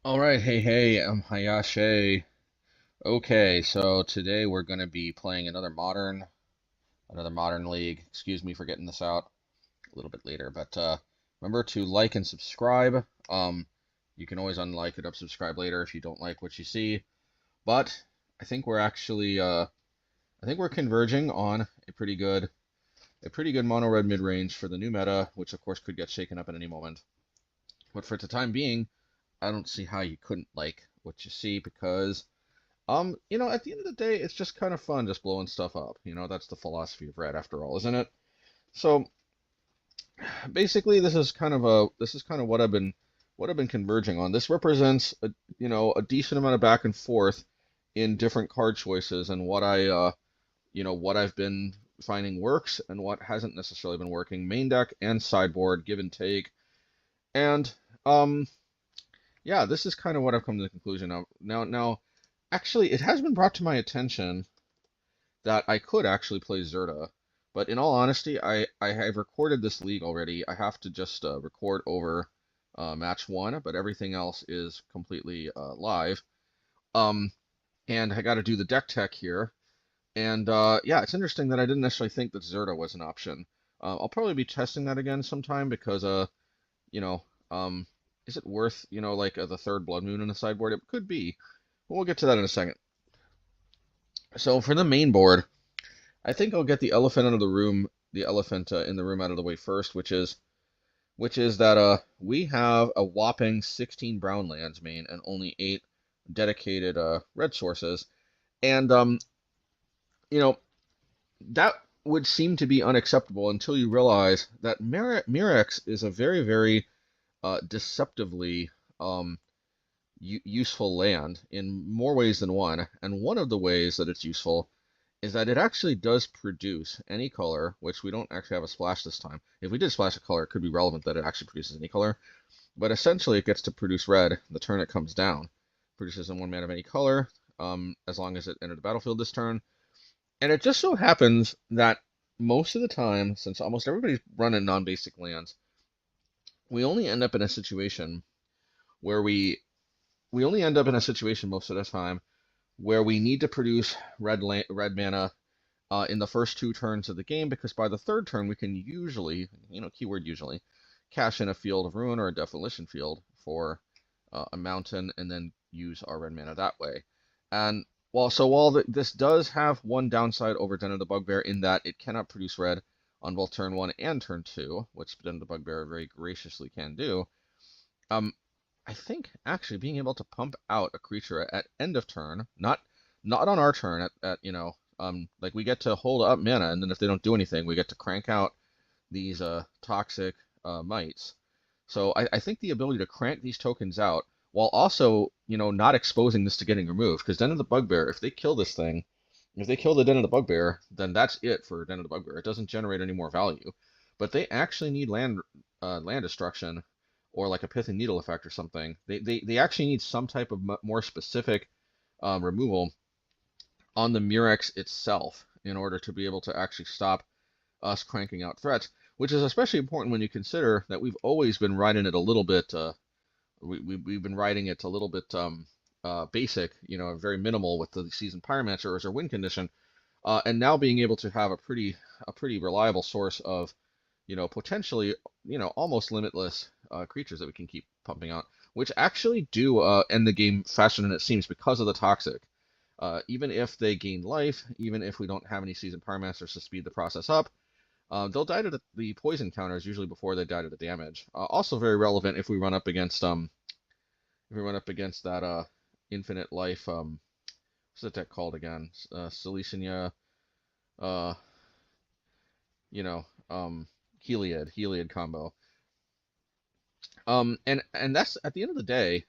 Alright, hey, I'm Hayashi. Okay, so today we're going to be playing another modern league. Excuse me for getting this out a little bit later, but remember to like and subscribe. You can always unlike it, unsubscribe later if you don't like what you see. But I think we're actually, I think we're converging on a pretty good mono red mid range for the new meta, which of course could get shaken up at any moment. But for the time being, I don't see how you couldn't like what you see because at the end of the day, it's just kind of fun just blowing stuff up. That's the philosophy of Red after all, isn't it? So basically, this is kind of what I've been converging on. This represents a decent amount of back and forth in different card choices and what I've been finding works and what hasn't necessarily been working. Main deck and sideboard, give and take. And um yeah, this is kind of what I've come to the conclusion of. Now, actually, it has been brought to my attention that I could actually play Zerta. But in all honesty, I have recorded this league already. I have to just record over match one, but everything else is completely live. Um, and I got to do the deck tech here. And yeah, it's interesting that I didn't necessarily think that Zerta was an option. I'll probably be testing that again sometime because you know, is it worth like the third Blood Moon in the sideboard? It could be. But we'll get to that in a second. So for the main board, I think I'll get the elephant out of the room, the elephant in the room out of the way first, which is that we have a whopping 16 brown lands main and only 8 dedicated red sources, and you know that would seem to be unacceptable until you realize that Mirrex is a very deceptively useful land in more ways than one, and one of the ways that it's useful is that it actually does produce any color, which we don't actually have a splash this time. If we did splash a color, it could be relevant that it actually produces any color. But essentially, it gets to produce red the turn it comes down. Produces in 1 mana of any color, as long as it entered the battlefield this turn. And it just so happens that most of the time, since almost everybody's running non-basic lands, we only end up in a situation where we only end up in a situation most of the time where we need to produce red mana in the first 2 turns of the game, because by the third turn we can usually, keyword usually, cash in a Field of Ruin or a Demolition Field for a mountain and then use our red mana that way. And while this does have one downside over Den of the Bugbear in that it cannot produce red on both turn 1 and turn 2, which Den of the Bugbear very graciously can do, um, I think actually being able to pump out a creature at end of turn, not on our turn like we get to hold up mana, and then if they don't do anything, we get to crank out these toxic mites. So I think the ability to crank these tokens out while also, not exposing this to getting removed, because Den of the Bugbear, if they kill this thing, if they kill the Den of the Bugbear, then that's it for Den of the Bugbear. It doesn't generate any more value. But they actually need land destruction or like a Pith and Needle effect or something. They actually need some type of more specific removal on the Murex itself in order to be able to actually stop us cranking out threats, which is especially important when you consider that we've always been riding it a little bit. We've been riding it a little bit basic, very minimal with the Seasoned Pyromancer as our win condition, and now being able to have a pretty reliable source of potentially, almost limitless creatures that we can keep pumping out, which actually do end the game faster than it seems because of the toxic. Even if they gain life, even if we don't have any Seasoned Pyromancers to speed the process up, they'll die to the poison counters usually before they die to the damage. Also very relevant if we run up against that infinite life what's that deck called again? Silesinia, uh, you know, Heliod combo. And that's at the end of the day.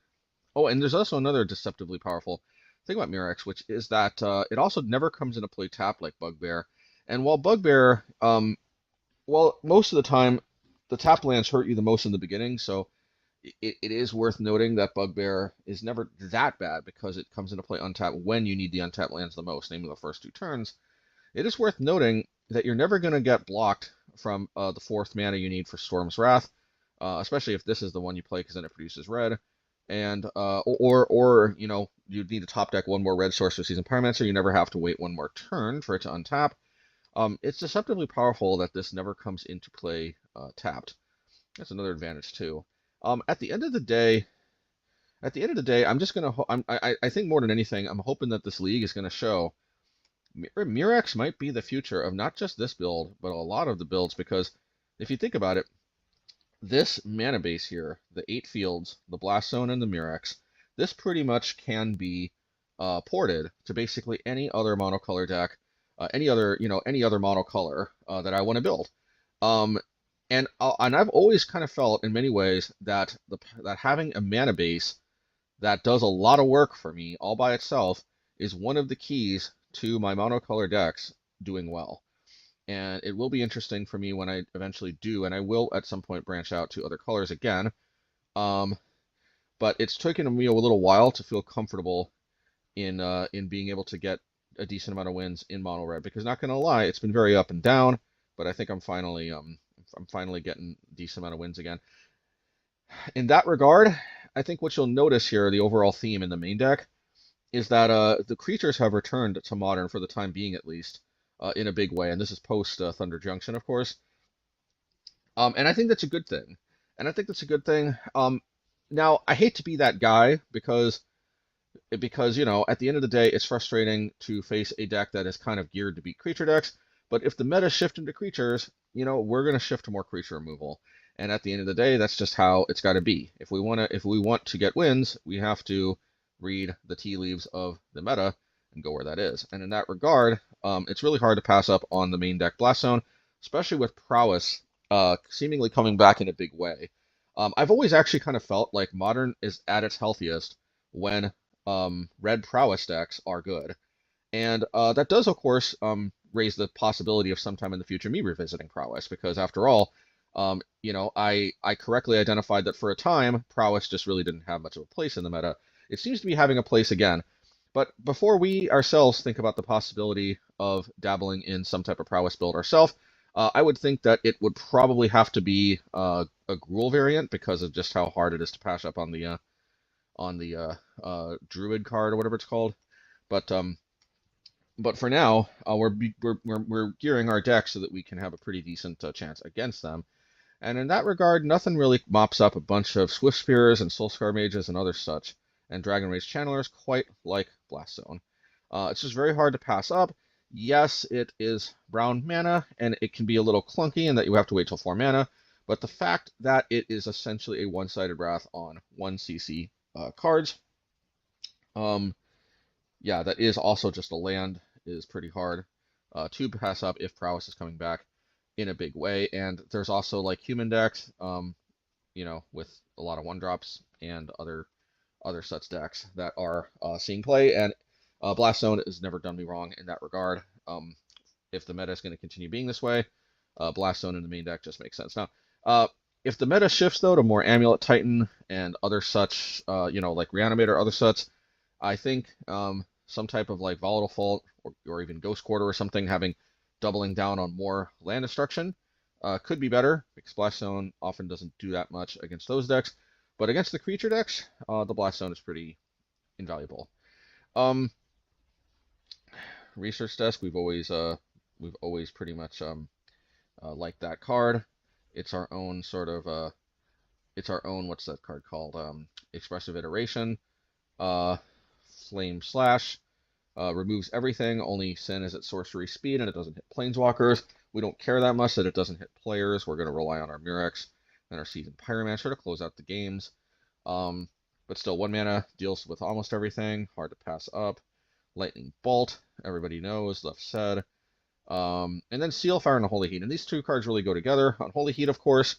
Oh, and there's also another deceptively powerful thing about Mirrex, which is that it also never comes into play tapped like Bugbear. And while Bugbear, well, most of the time, the tap lands hurt you the most in the beginning, so it is worth noting that Bugbear is never that bad because it comes into play untapped when you need the untapped lands the most, namely the first 2 turns. It is worth noting that you're never going to get blocked from the 4th mana you need for Storm's Wrath, especially if this is the one you play because then it produces red. and or you know, you'd need to top deck one more red source for Seasoned Pyromancer. You never have to wait one more turn for it to untap. It's deceptively powerful that this never comes into play tapped. That's another advantage too. At the end of the day, I'm just gonna. I think more than anything, I'm hoping that this league is gonna show Mirrex might be the future of not just this build, but a lot of the builds. Because if you think about it, this mana base here, the 8 fields, the Blast Zone, and the Mirrex, this pretty much can be ported to basically any other monocolor deck, any other monocolor that I want to build. And I've always kind of felt in many ways that that having a mana base that does a lot of work for me all by itself is one of the keys to my monocolor decks doing well. And it will be interesting for me when I eventually do, and I will at some point branch out to other colors again. But it's taken me a little while to feel comfortable in being able to get a decent amount of wins in mono red, because not gonna lie, it's been very up and down, but I think I'm finally getting a decent amount of wins again. In that regard, I think what you'll notice here, the overall theme in the main deck, is that the creatures have returned to Modern for the time being, at least, in a big way. And this is post Thunder Junction, of course. And I think that's a good thing. Now, I hate to be that guy because you know, at the end of the day, it's frustrating to face a deck that is kind of geared to beat creature decks. But if the meta shift into creatures, you know, we're going to shift to more creature removal. And at the end of the day, that's just how it's got to be. If we want to get wins, we have to read the tea leaves of the meta and go where that is. And in that regard, it's really hard to pass up on the main deck Blast Zone, especially with Prowess seemingly coming back in a big way. I've always actually kind of felt like Modern is at its healthiest when red Prowess decks are good. And that does, of course, raise the possibility of sometime in the future me revisiting Prowess, because after all, you know, I correctly identified that for a time, Prowess just really didn't have much of a place in the meta. It seems to be having a place again. But before we ourselves think about the possibility of dabbling in some type of Prowess build ourselves, I would think that it would probably have to be a Gruul variant, because of just how hard it is to pass up on the Druid card or whatever it's called. But for now, we're gearing our deck so that we can have a pretty decent chance against them. And in that regard, nothing really mops up a bunch of Swift Spears and Soulscar Mages and other such, and Dragon Rage Channelers quite like Blast Zone. It's just very hard to pass up. Yes, it is brown mana, and it can be a little clunky in that you have to wait till 4 mana, but the fact that it is essentially a one-sided wrath on 1 CC cards, yeah, that is also just a land, is pretty hard to pass up if Prowess is coming back in a big way. And there's also like human decks, you know, with a lot of 1-drops and other such decks that are seeing play. And Blast Zone has never done me wrong in that regard. If the meta is going to continue being this way, Blast Zone in the main deck just makes sense. Now, if the meta shifts though to more Amulet Titan and other such, you know, like Reanimator or other such, I think some type of like Volatile Fault or even Ghost Quarter or something, doubling down on more land destruction could be better, because Blast Zone often doesn't do that much against those decks. But against the creature decks, the Blast Zone is pretty invaluable. Research Desk, we've always pretty much liked that card. It's our own sort of what's that card called? Expressive Iteration. Flame Slash removes everything. Only sin is at sorcery speed, and it doesn't hit planeswalkers. We don't care that much that it doesn't hit players. We're going to rely on our Mirrex and our Seasoned Pyromancer to close out the games. But still, 1 mana deals with almost everything. Hard to pass up. Lightning Bolt, everybody knows, left said. And then Sealfire and Unholy Heat. And these 2 cards really go together. Unholy Heat, of course,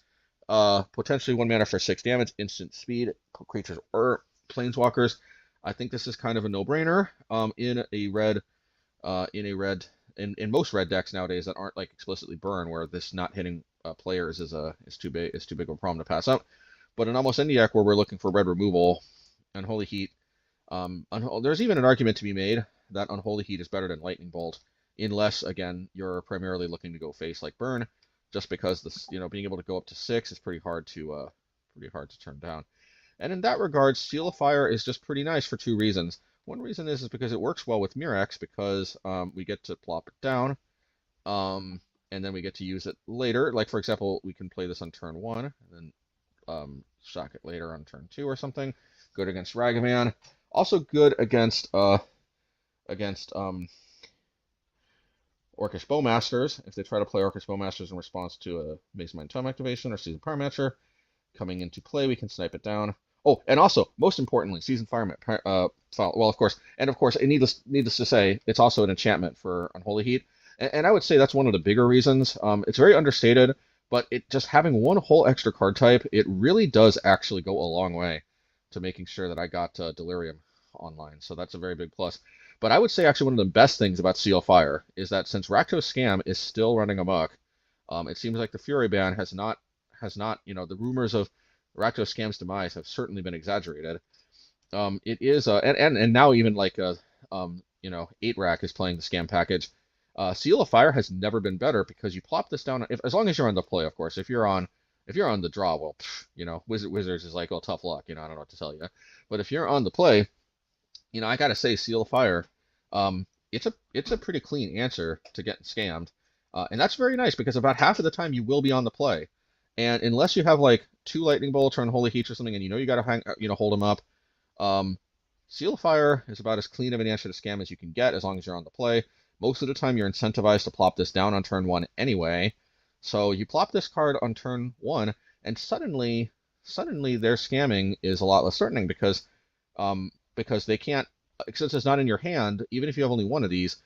potentially 1 mana for 6 damage, instant speed, creatures or planeswalkers. I think this is kind of a no-brainer in most red decks nowadays that aren't like explicitly burn, where this not hitting players is too big of a problem to pass up. But in almost any deck where we're looking for red removal, Unholy Heat, there's even an argument to be made that Unholy Heat is better than Lightning Bolt, unless again you're primarily looking to go face like burn, just because this, you know, being able to go up to 6 is pretty hard to turn down. And in that regard, Seal of Fire is just pretty nice for two reasons. One reason is because it works well with Mirrex because we get to plop it down, and then we get to use it later. Like, for example, we can play this on turn 1, and then shock it later on turn 2 or something. Good against Ragavan. Also good against Orcish Bowmasters, if they try to play Orcish Bowmasters in response to a Mazemind Tome activation or Seasoned Pyromancer. Coming into play, we can snipe it down. Oh, and also, most importantly, Seasoned Pyromancer, well, of course, needless to say, it's also an enchantment for Unholy Heat. And I would say that's one of the bigger reasons. It's very understated, but it just having one whole extra card type, it really does actually go a long way to making sure that I got Delirium online. So that's a very big plus. But I would say actually one of the best things about Seal of Fire is that since Rakdos Scam is still running amok, it seems like the Fury ban has not, the rumors of Rakdos Scam's demise have certainly been exaggerated. It is, and now even like, 8-Rack is playing the Scam package. Seal of Fire has never been better because you plop this down, as long as you're on the play, of course. If you're on the draw, well, Wizards is like, oh, tough luck, I don't know what to tell you. But if you're on the play, I gotta say, Seal of Fire, it's a pretty clean answer to getting scammed, and that's very nice because about half of the time you will be on the play, and unless you have like 2 Lightning Bolts or Unholy Heat or something, and you gotta hold them up, Seal of Fire is about as clean of an answer to scam as you can get as long as you're on the play. Most of the time you're incentivized to plop this down on turn 1 anyway, so you plop this card on turn 1, and suddenly their scamming is a lot less threatening because they can't, since it's not in your hand, even if you have only one of these,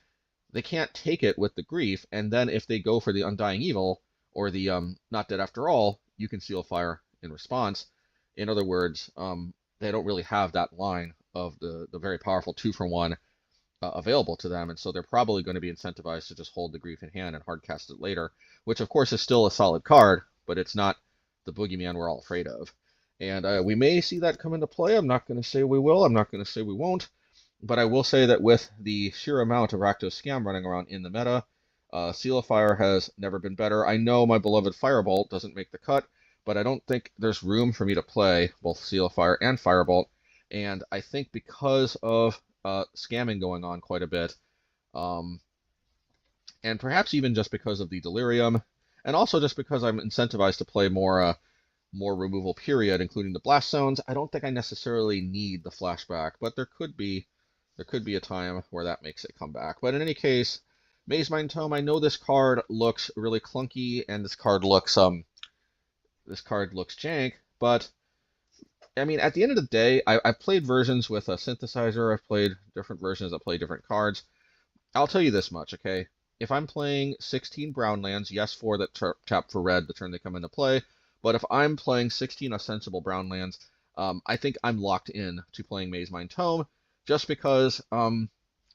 they can't take it with the grief, and then if they go for the Undying Evil, or the Not Dead After All, you can Seal Fire in response. In other words, they don't really have that line of the very powerful 2-for-1 available to them, and so they're probably going to be incentivized to just hold the grief in hand and hardcast it later, which of course is still a solid card, but it's not the boogeyman we're all afraid of. And we may see that come into play. I'm not going to say we will. I'm not going to say we won't. But I will say that with the sheer amount of Rakdos Scam running around in the meta, Seal of Fire has never been better. I know my beloved Firebolt doesn't make the cut, but I don't think there's room for me to play both Seal of Fire and Firebolt. And I think because of scamming going on quite a bit, and perhaps even just because of the Delirium, and also just because I'm incentivized to play more removal period, including the blast zones, I don't think I necessarily need the flashback, but there could be a time where that makes it come back. But in any case, Mazemind Tome, I know this card looks really clunky, and this card looks jank, but I mean, at the end of the day, I've played versions with a synthesizer, I've played different versions that play different cards. I'll tell you this much, okay? If I'm playing 16 brown lands, yes, 4 that tap for red the turn they come into play, but if I'm playing 16 ostensible brown lands, I think I'm locked in to playing Mazemind Tome, just because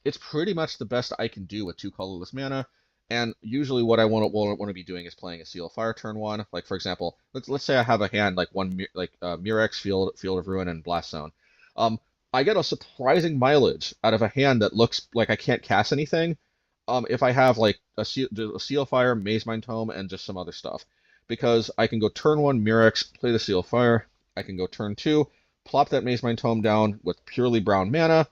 it's pretty much the best I can do with 2 colorless mana. And usually what I want to be doing is playing a Seal of Fire turn 1. Like, for example, let's say I have a hand like Mirrex, Field of Ruin, and Blast Zone. I get a surprising mileage out of a hand that looks like I can't cast anything. If I have like a Seal of Fire, Mazemind Tome, and just some other stuff. Because I can go turn 1 Mirrex, play the Seal of Fire. I can go turn 2, plop that Mazemind Tome down with purely brown mana.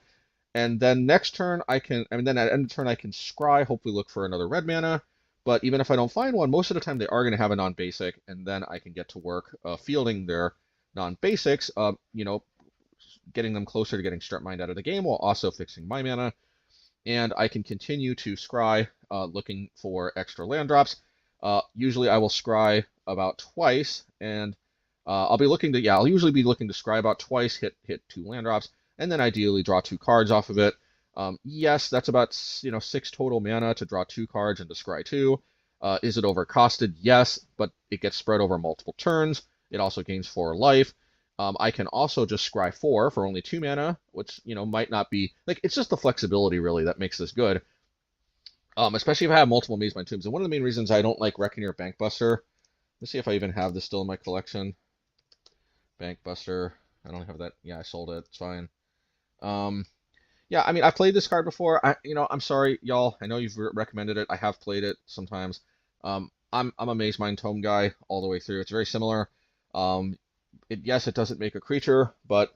And then next turn, then at end of turn, I can scry, hopefully look for another red mana. But even if I don't find one, most of the time they are going to have a non-basic, and then I can get to work fielding their non-basics, getting them closer to getting Strip Mine out of the game while also fixing my mana. And I can continue to scry, looking for extra land drops. Usually I will scry about twice, and I'll usually be looking to scry about twice, hit 2 land drops, and then ideally draw 2 cards off of it. Yes, that's about 6 total mana to draw 2 cards and to scry 2. Is it overcosted? Yes, but it gets spread over multiple turns. It also gains 4 life. I can also just scry 4 for only 2 mana, which might not be it's just the flexibility really that makes this good. Especially if I have multiple Mazemind Tombs. And one of the main reasons I don't like Reckoneer Bankbuster, let's see if I even have this still in my collection. Bankbuster, I don't have that. Yeah, I sold it. It's fine. Yeah, I mean, I've played this card before. I'm sorry, y'all. I know you've recommended it. I have played it sometimes. I'm a Mazemind Tome guy all the way through. It's very similar. yes, it doesn't make a creature, but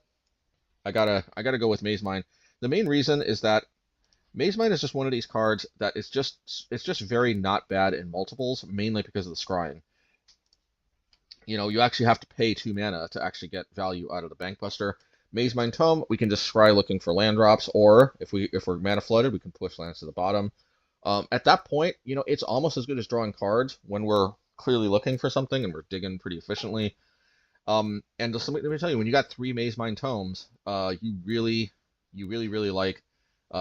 I gotta go with Mazemind. The main reason is that Mazemind is just one of these cards that it's just very not bad in multiples, mainly because of the scrying. You know, you actually have to pay 2 mana to actually get value out of the Bankbuster. Mazemind Tome, we can just scry looking for land drops, or if we're mana flooded, we can push lands to the bottom. At that point, you know, it's almost as good as drawing cards when we're clearly looking for something and we're digging pretty efficiently. And let me tell you, when you got 3 Mazemind Tomes, you really like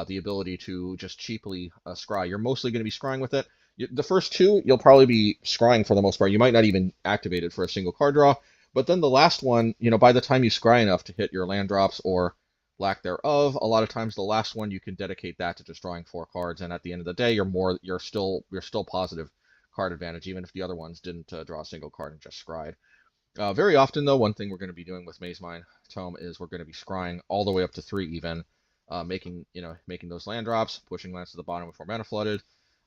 the ability to just cheaply scry. You're mostly going to be scrying with it. The first 2, you'll probably be scrying for the most part. You might not even activate it for a single card draw. But then the last one, you know, by the time you scry enough to hit your land drops or lack thereof, a lot of times the last one you can dedicate that to just drawing 4 cards. And at the end of the day, you're still positive card advantage, even if the other ones didn't draw a single card and just scryed. Very often, though, one thing we're going to be doing with Mazemind Tome is we're going to be scrying all the way up to 3 even, making those land drops, pushing lands to the bottom before mana flooded,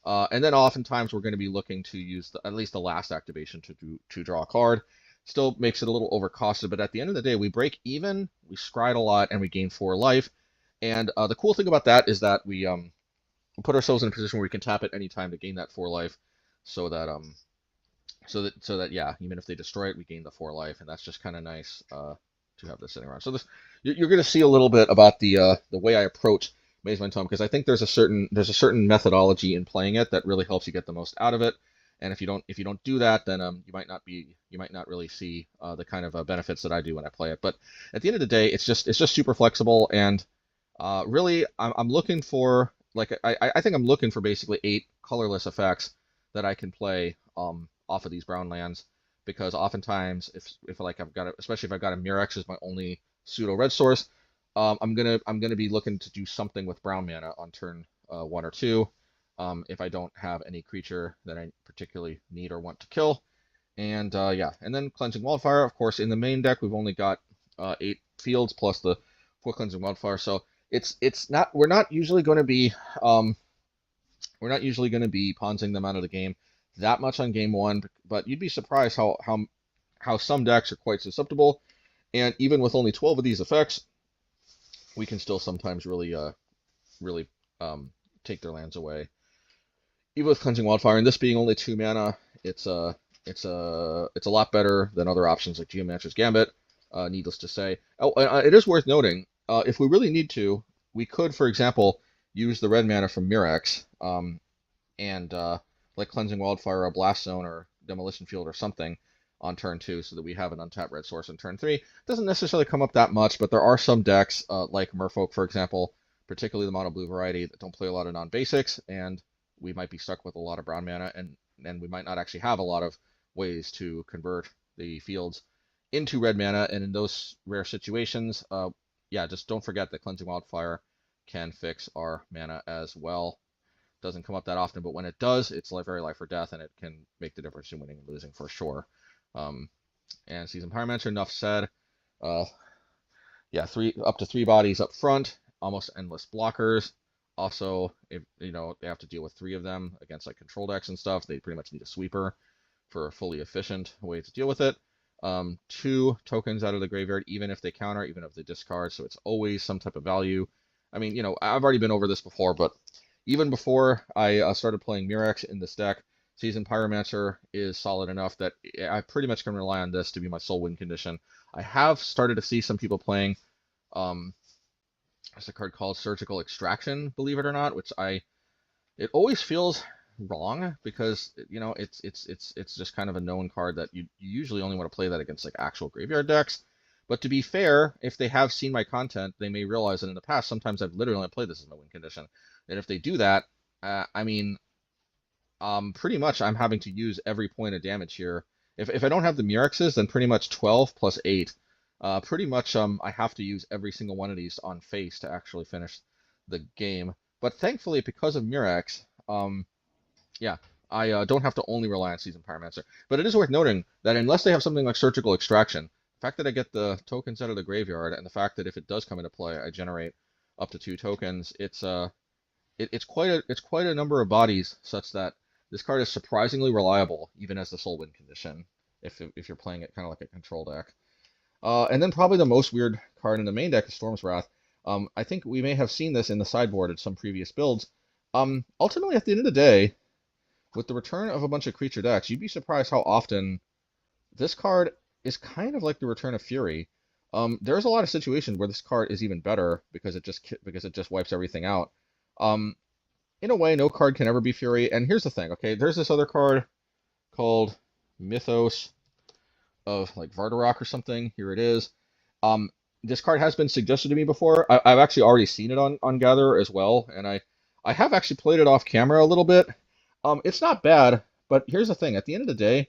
and then oftentimes we're going to be looking to use at least the last activation to draw a card. Still makes it a little overcosted, but at the end of the day, we break even, we scryed a lot, and we gain 4 life. And the cool thing about that is that we put ourselves in a position where we can tap at any time to gain that 4 life, so that yeah, even if they destroy it, we gain the 4 life, and that's just kind of nice to have this sitting around. So you're going to see a little bit about the way I approach Mazemind Tome, because I think there's a certain methodology in playing it that really helps you get the most out of it. And if you don't do that, then you might not really see the kind of benefits that I do when I play it. But at the end of the day, it's just super flexible, and really I'm looking for, like, I think I'm looking for basically 8 colorless effects that I can play off of these brown lands, because oftentimes if like especially if I've got a Mirrex as my only pseudo red source, I'm gonna be looking to do something with brown mana on turn 1 or 2, if I don't have any creature that I particularly need or want to kill. And yeah, and then Cleansing Wildfire, of course. In the main deck, we've only got 8 fields plus the 4 Cleansing Wildfire, so we're not usually going to be ponsing them out of the game that much on game 1, but you'd be surprised how some decks are quite susceptible, and even with only 12 of these effects, we can still sometimes really take their lands away. Even with Cleansing Wildfire, and this being only 2 mana, it's a lot better than other options like Geomancer's Gambit, needless to say. Oh, it is worth noting, if we really need to, we could, for example, use the red mana from Mirrex, and like Cleansing Wildfire, a Blast Zone, or Demolition Field, or something on turn 2, so that we have an untapped red source on turn 3. It doesn't necessarily come up that much, but there are some decks, like Merfolk, for example, particularly the mono blue variety, that don't play a lot of non-basics, and we might be stuck with a lot of brown mana, and we might not actually have a lot of ways to convert the fields into red mana. And in those rare situations, yeah, just don't forget that Cleansing Wildfire can fix our mana as well. Doesn't come up that often, but when it does, it's very life or death, and it can make the difference in winning and losing for sure. And Seasoned Pyromancer, enough said. Yeah, up to 3 bodies up front, almost endless blockers. Also, if they have to deal with 3 of them against like control decks and stuff, they pretty much need a sweeper for a fully efficient way to deal with it. 2 tokens out of the graveyard, even if they counter, even if they discard, so it's always some type of value. I mean, I've already been over this before, but even before I started playing Mirrex in this deck, Seasoned Pyromancer is solid enough that I pretty much can rely on this to be my sole win condition. I have started to see some people playing, what's the card called? Surgical Extraction, believe it or not, which it always feels wrong, because it's just kind of a known card that you usually only want to play that against like actual graveyard decks. But to be fair, if they have seen my content, they may realize that in the past, sometimes I've literally only played this as my win condition. And if they do that, I mean, pretty much I'm having to use every point of damage here. If I don't have the Mirrexes, then pretty much 12 plus 8. Pretty much I have to use every single one of these on face to actually finish the game. But thankfully, because of Mirrex, yeah, I don't have to only rely on Seasoned Pyromancer. But it is worth noting that unless they have something like Surgical Extraction, the fact that I get the tokens out of the graveyard, and the fact that if it does come into play, I generate up to 2 tokens, it's quite a number of bodies, such that this card is surprisingly reliable, even as the sole win condition, if you're playing it kind of like a control deck. And then probably the most weird card in the main deck is Storm's Wrath. I think we may have seen this in the sideboard at some previous builds. Ultimately, at the end of the day, with the return of a bunch of creature decks, you'd be surprised how often this card is kind of like the return of Fury. There's a lot of situations where this card is even better because it just wipes everything out. In a way, no card can ever be Fury. And here's the thing, okay? There's this other card called Mythos of like Vardarok or something. Here it is. This card has been suggested to me before. I've actually already seen it on Gatherer as well, and I have actually played it off camera a little bit. It's not bad, but here's the thing. At the end of the day,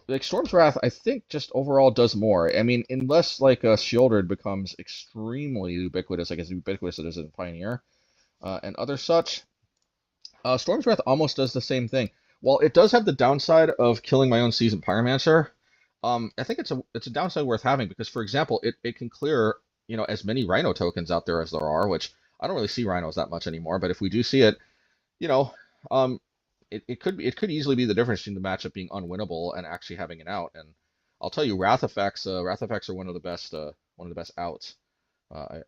like Storm's Wrath, I think just overall does more. I mean, unless like a Shieldred becomes extremely ubiquitous, like as ubiquitous as it is in Pioneer, and other such, Storm's Wrath almost does the same thing. While it does have the downside of killing my own Seasoned Pyromancer, I think it's a downside worth having because, for example, it can clear as many Rhino tokens out there as there are, which I don't really see Rhinos that much anymore. But if we do see it, you know, it could easily be the difference between the matchup being unwinnable and actually having an out. And I'll tell you, Wrath effects are one of the best outs,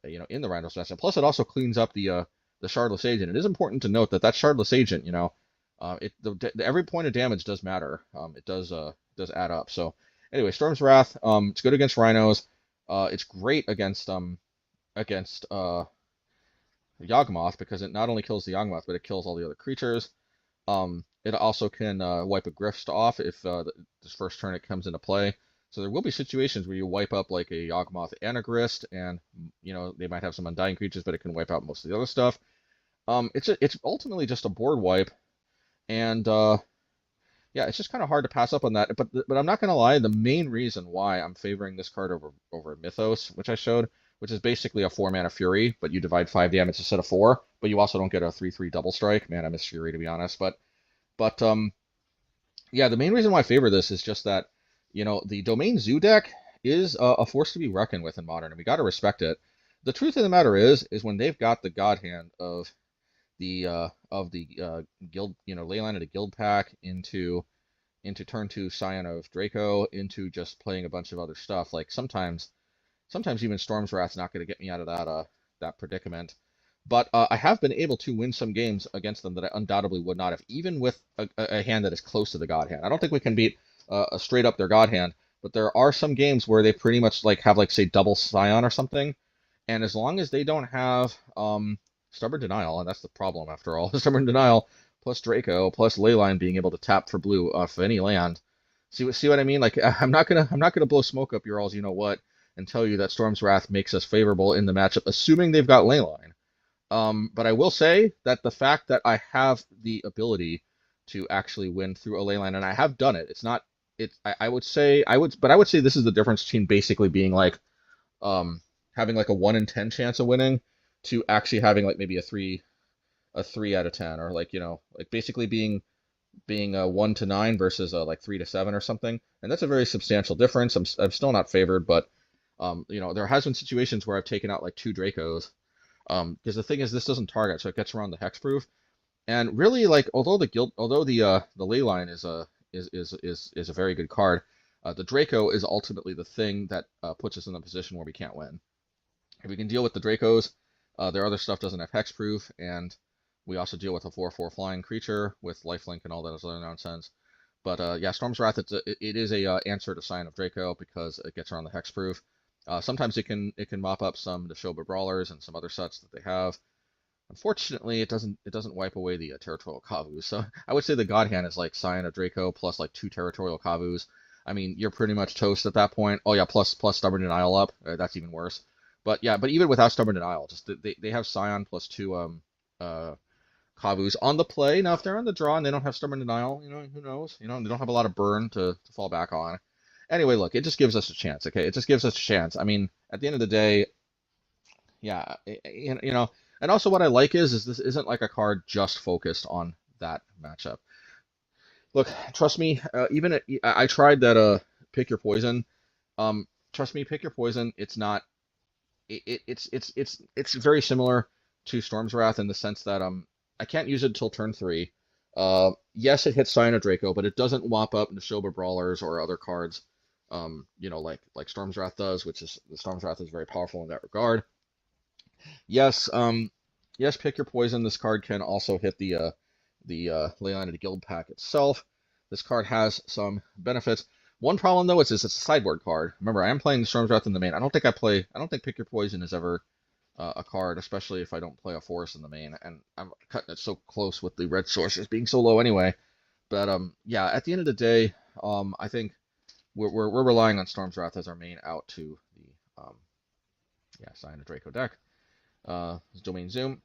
in the Rhinos matchup. Plus, it also cleans up the Shardless Agent. It is important to note that Shardless Agent, every point of damage does matter. It does add up. So anyway, Storm's Wrath, it's good against Rhinos. It's great against Yawgmoth because it not only kills the Yawgmoth, but it kills all the other creatures. It also can wipe a Grift off if this first turn it comes into play. So there will be situations where you wipe up like a Yawgmoth and a Grist, and they might have some Undying creatures, but it can wipe out most of the other stuff. It's ultimately just a board wipe, and yeah, it's just kind of hard to pass up on that. But I'm not gonna lie, the main reason why I'm favoring this card over Mythos, which I showed, which is basically a 4-mana Fury, but you divide 5 damage instead of 4, but you also don't get a 3/3 double strike. Man, I miss Fury, to be honest. But yeah, the main reason why I favor this is just that the Domain Zoo deck is a force to be reckoned with in Modern, and we got to respect it. The truth of the matter is when they've got the God Hand of the guild, Leyline of the Guild Pack into turn 2 Scion of Draco, into just playing a bunch of other stuff. Like sometimes even Storm's Wrath's not going to get me out of that predicament. But I have been able to win some games against them that I undoubtedly would not have, even with a hand that is close to the God Hand. I don't think we can beat a straight up their God Hand, but there are some games where they pretty much have say double Scion or something, and as long as they don't have Stubborn Denial, and that's the problem after all, Stubborn Denial plus Draco plus Leyline being able to tap for blue off any land. See what I mean? Like I'm not gonna blow smoke up your all's what and tell you that Storm's Wrath makes us favorable in the matchup, assuming they've got Leyline. But I will say that the fact that I have the ability to actually win through a Leyline, and I have done it. I would say this is the difference between basically being having a 1 in 10 chance of winning to actually having maybe a 3 out of 10, or basically being a 1 to 9 versus a 3 to 7 or something. And that's a very substantial difference. I'm still not favored, but there has been situations where I've taken out 2 Dracos. Because the thing is, this doesn't target, so it gets around the hexproof. And really, although the Leyline is a very good card, the Draco is ultimately the thing that puts us in the position where we can't win. If we can deal with the Dracos, their other stuff doesn't have hexproof, and we also deal with a 4/4 flying creature with lifelink and all that other nonsense. But yeah, Storm's Wrath, it is a answer to Scion of Draco because it gets around the hexproof. Sometimes it can mop up some Neshoba Brawlers and some other such that they have. Unfortunately, it doesn't wipe away the Territorial Kavus. So I would say the God Hand is Scion of Draco plus 2 Territorial Kavus. I mean, you're pretty much toast at that point. Oh yeah, plus Stubborn Denial up. That's even worse. But yeah, but even without Stubborn Denial, just they have Scion plus 2 Kavus on the play. Now if they're on the draw and they don't have Stubborn Denial, who knows? They don't have a lot of burn to fall back on. Anyway, look, it just gives us a chance, okay? It just gives us a chance. I mean, at the end of the day, yeah, and also what I like is this isn't a card just focused on that matchup. Look, trust me, I tried that Pick Your Poison. Trust me, Pick Your Poison, it's not it's very similar to Storm's Wrath in the sense that I can't use it until turn 3. Yes, it hits Scion of Draco, but it doesn't whop up Neshoba Brawlers or other cards you know, like Storm's Wrath does, which is the Storm's Wrath is very powerful in that regard. Yes, yes, pick your poison. This card can also hit the Leyline of the Guild pack itself. This card has some benefits. One problem though is it's a sideboard card. Remember, I am playing the Storm's Wrath in the main. I don't think Pick Your Poison is ever a card, especially if I don't play a forest in the main, and I'm cutting it so close with the red sources being so low anyway. But yeah, at the end of the day, I think we're relying on Storm's Wrath as our main out to the Sign of Draco deck. Domain Zoom.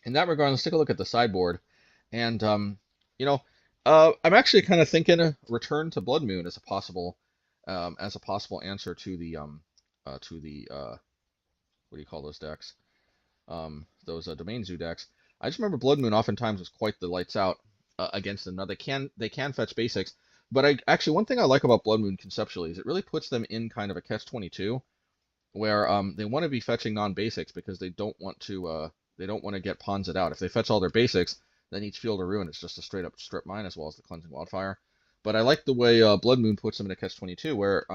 In that regard, let's take a look at the sideboard, and you know, I'm actually kind of thinking Return to Blood Moon as a possible answer to the what do you call those decks? Those Domain Zoo decks. I just remember Blood Moon oftentimes was quite the lights out against them. Now they can fetch basics, but actually one thing I like about Blood Moon conceptually is it really puts them in kind of a catch-22, where they want to be fetching non-basics because they don't want to get Ponzed out. If they fetch all their basics, then each Field of Ruin is just a straight up strip mine as well as the Cleansing Wildfire. But I like the way Blood Moon puts them in a catch-22, where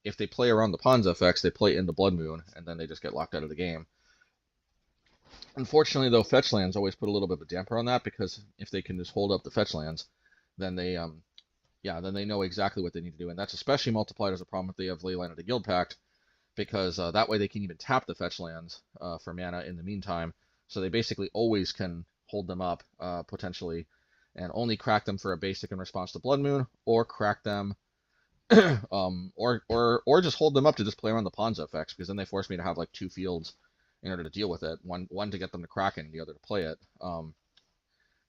if they play around the Ponza effects, they play into Blood Moon, and then they just get locked out of the game. Unfortunately, though, fetch lands always put a little bit of a damper on that, because if they can just hold up the fetch lands, then they know exactly what they need to do, and that's especially multiplied as a problem if they have Leyline of the Guild Pact, because that way they can even tap the fetch lands for mana in the meantime, so they basically always can hold them up potentially, and only crack them for a basic in response to Blood Moon, or crack them, or just hold them up to just play around the Ponza effects, because then they force me to have like 2 fields in order to deal with it. One to get them to crack it, and the other to play it.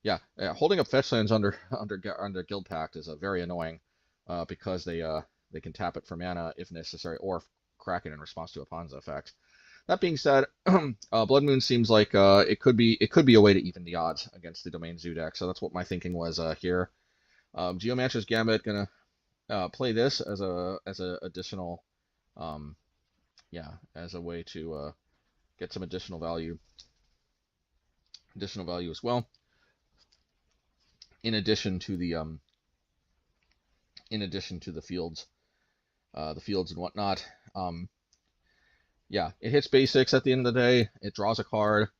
Yeah, holding up fetch lands under Guild Pact is very annoying, because they can tap it for mana if necessary, or crack it in response to a Ponza effect. That being said, Blood Moon seems like it could be a way to even the odds against the Domain Zoo deck. So that's what my thinking was here. Geomancer's Gambit gonna play this as a additional, as a way to get some additional value as well. In addition to the fields, and whatnot. Yeah, it hits basics at the end of the day. It draws a card.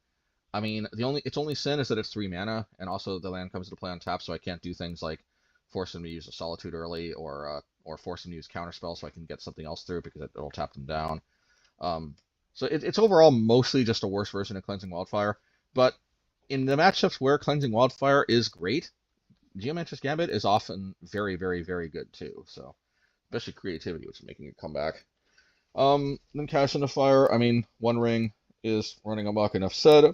I mean, its only sin is that it's 3 mana, and also the land comes into play on tap, so I can't do things like force them to use a Solitude early, or force them to use Counterspell so I can get something else through, because it'll tap them down. So it's overall mostly just a worse version of Cleansing Wildfire, but in the matchups where Cleansing Wildfire is great, Geomancer's Gambit is often very, very, very good too. So, especially Creativity, which is making a comeback. Then Cash into Fire. I mean, One Ring is running amok, enough said.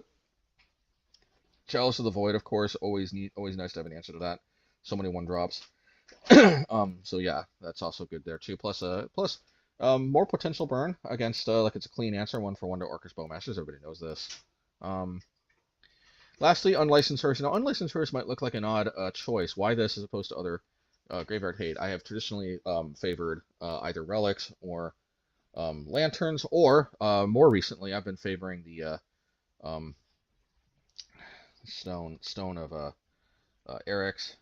Chalice of the Void, of course, always nice to have an answer to that. So many 1-drops. So yeah, that's also good there too. Plus more potential burn against like it's a clean answer, 1-for-1 to Orcus Bowmasters. Everybody knows this. Lastly, Unlicensed Hearse. Now, Unlicensed Hearse might look like an odd choice. Why this as opposed to other Graveyard Hate? I have traditionally favored either relics or lanterns, or more recently, I've been favoring the stone of Eric's.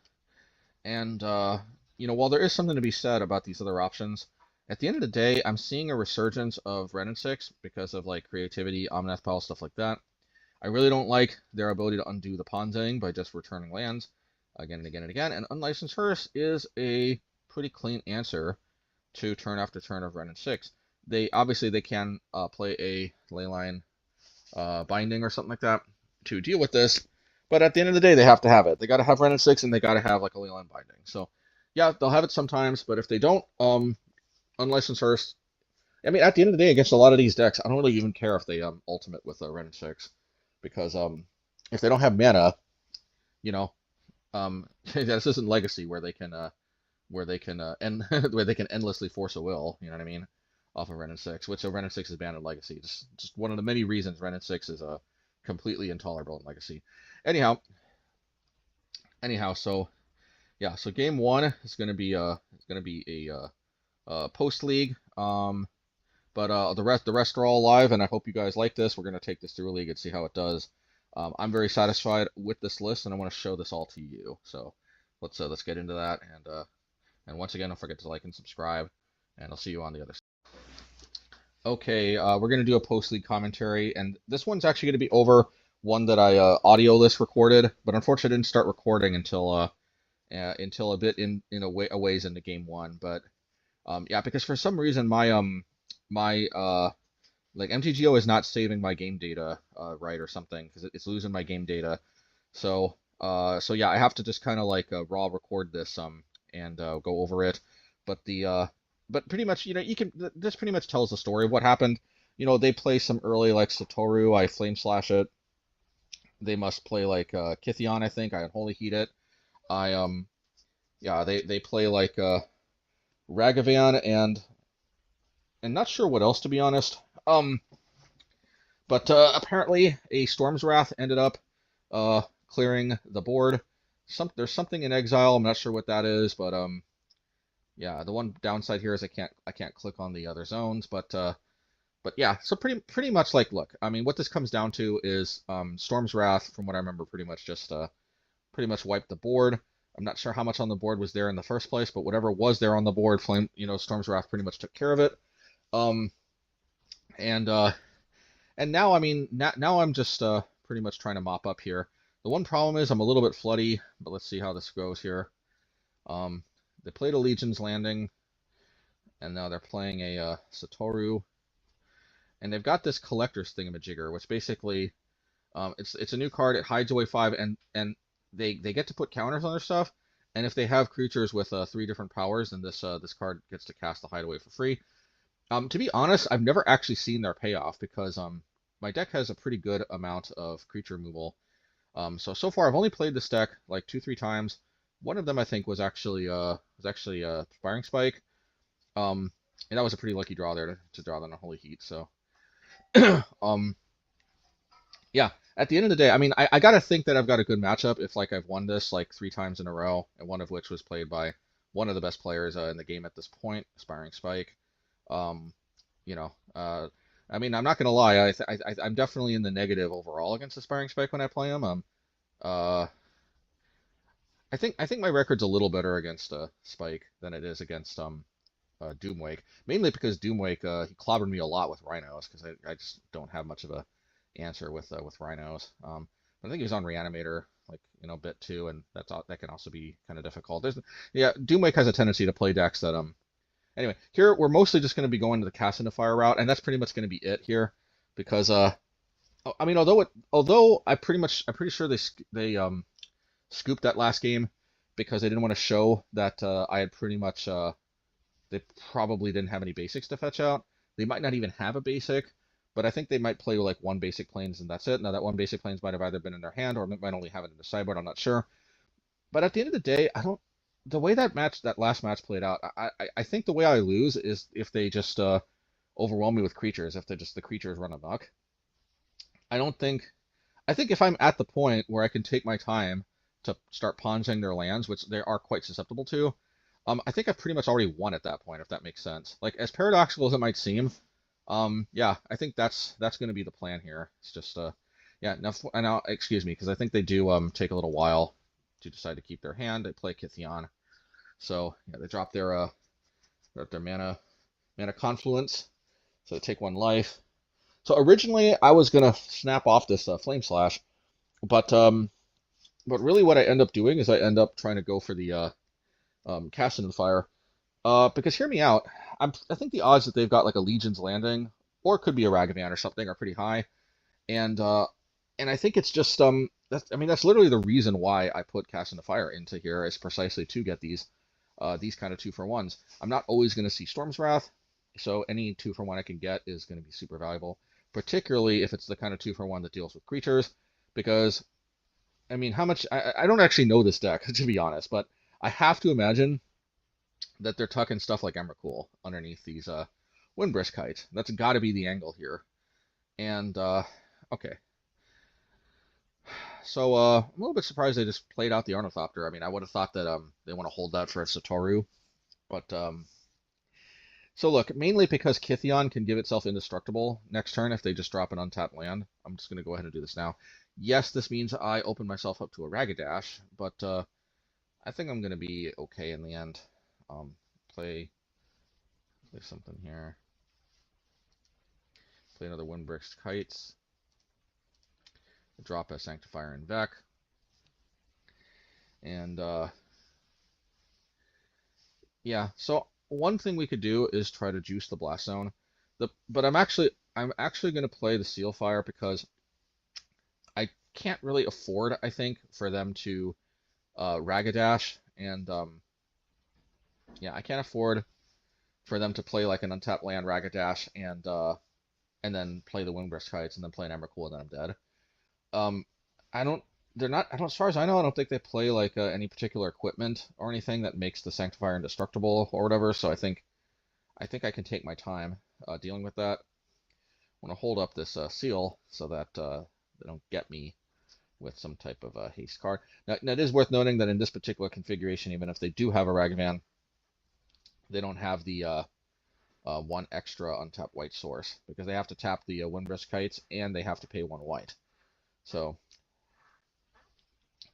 And while there is something to be said about these other options, at the end of the day, I'm seeing a resurgence of Red and 6 because of like Creativity, Omnath Pal, stuff like that. I really don't like their ability to undo the Ponzing by just returning lands again and again and again. And Unlicensed Hearse is a pretty clean answer to turn after turn of Red and 6. They can play a Leyline Binding or something like that to deal with this, but at the end of the day, they have to have it. They got to have Ren and 6, and they got to have like a Leyline Binding. So yeah, they'll have it sometimes, but if they don't, Unlicensed Hearse. I mean, at the end of the day, against a lot of these decks, I don't really even care if they ultimate with Ren and 6, because if they don't have mana, this isn't Legacy where they can endlessly force a will. You know what I mean? Off of Ren and 6, which Ren and 6 is banned in Legacy. Just one of the many reasons Ren and 6 is completely intolerable in Legacy. Anyhow, so yeah, so game 1 is going to be a post league, but the rest are all live, and I hope you guys like this. We're going to take this through a league and see how it does. I'm very satisfied with this list, and I want to show this all to you. So let's get into that, and And once again, don't forget to like and subscribe, and I'll see you on the other side. Okay, we're going to do a post-league commentary, and this one's actually going to be over one that I audio list recorded, but unfortunately I didn't start recording until a bit a ways into game one. But yeah, because for some reason my like MTGO is not saving my game data right or something, because it's losing my game data. So so yeah, I have to just kind of like raw record this and go over it. But but pretty much, this pretty much tells the story of what happened. They play some early like Satoru, I flame slash it. They must play like Kithion, I think. I Unholy Heat it. I yeah, they play like Ragavan and not sure what else, to be honest. But apparently a Storm's Wrath ended up clearing the board. There's something in exile. I'm not sure what that is, but yeah, the one downside here is I can't click on the other zones, but yeah, so pretty much like, look, I mean, what this comes down to is Storm's Wrath, from what I remember, pretty much just pretty much wiped the board. I'm not sure how much on the board was there in the first place, but whatever was there on the board, Storm's Wrath pretty much took care of it. And now, I mean, now I'm just pretty much trying to mop up here. The one problem is I'm a little bit floody, but let's see how this goes here. They played a Legion's Landing, and now they're playing a Satoru, and they've got this Collector's Thingamajigger, which basically it's a new card. It hides away 5, and they get to put counters on their stuff. And if they have creatures with 3 different powers, then this card gets to cast the Hideaway for free. To be honest, I've never actually seen their payoff, because my deck has a pretty good amount of creature removal. So far I've only played this deck like 2-3 times. One of them I think was actually Firing Spike. And that was a pretty lucky draw there to draw the Unholy Heat. So yeah, at the end of the day, I mean, I gotta think that I've got a good matchup if like I've won this like 3 times in a row, and one of which was played by one of the best players in the game at this point, Aspiring Spike. I mean, I'm not gonna lie, I'm definitely in the negative overall against Aspiring Spike when I play him. I think my record's a little better against Spike than it is against Doomwake, mainly because Doomwake he clobbered me a lot with Rhinos, because I just don't have much of a answer with Rhinos. I think he was on Reanimator, like, bit 2, and that can also be kind of difficult. Yeah, Doomwake has a tendency to play decks that Anyway, here we're mostly just going to be going to the Cast into Fire route, and that's pretty much going to be it here, because I mean, although I'm pretty sure they scooped that last game because they didn't want to show that I had pretty much they probably didn't have any basics to fetch out. They might not even have a basic, but I think they might play like 1 basic Plains and that's it. Now that 1 basic Plains might have either been in their hand or might only have it in the sideboard. I'm not sure. But at the end of the day, the way that last match played out, I think the way I lose is if they just overwhelm me with creatures, if the creatures run amok. I think if I'm at the point where I can take my time to start pawnsing their lands, which they are quite susceptible to, I think I've pretty much already won at that point, if that makes sense. Like, as paradoxical as it might seem, yeah, I think that's going to be the plan here. It's just yeah, now excuse me, because I think they do take a little while to decide to keep their hand. They play Kithion. So yeah, they drop their mana confluence, so they take 1 life. So originally I was gonna snap off this Flame Slash, but really what I end up doing is I end up trying to go for the Cast into Fire, because hear me out. I think the odds that they've got like a Legion's Landing, or it could be a Ragavan or something, are pretty high, and I think it's just that's literally the reason why I put Cast into Fire into here, is precisely to get these kind of 2-for-1s. I'm not always going to see Storm's Wrath, so any 2-for-1 I can get is going to be super valuable, particularly if it's the kind of 2-for-1 that deals with creatures, because, I mean, how much... I don't actually know this deck, to be honest, but I have to imagine that they're tucking stuff like Emrakul underneath these Windbrisk Kites. That's got to be the angle here. And, okay. So I'm a little bit surprised they just played out the Ornithopter. I mean, I would have thought that they want to hold that for a Satoru. But, so look, mainly because Kithion can give itself indestructible next turn if they just drop an untapped land. I'm just going to go ahead and do this now. Yes, this means I open myself up to a Ragadash, but I think I'm going to be okay in the end. Play something here. Play another Windbrick's Kites. Drop a Sanctifier in Vec. And yeah, so one thing we could do is try to juice the Blast Zone. But I'm actually going to play the Sealfire because I can't really afford, I think, for them to Ragadash, and yeah, I can't afford for them to play like an untapped land Ragadash and then play the Windbrick's Kites and then play an Emrakul and then I'm dead. I don't. They're not. I don't. As far as I know, I don't think they play like any particular equipment or anything that makes the Sanctifier indestructible or whatever. So I think I can take my time dealing with that. I want to hold up this seal so that they don't get me with some type of haste card. Now, it is worth noting that in this particular configuration, even if they do have a Ragavan, they don't have the one extra untapped white source because they have to tap the Windbrick's Kites and they have to pay 1 white. So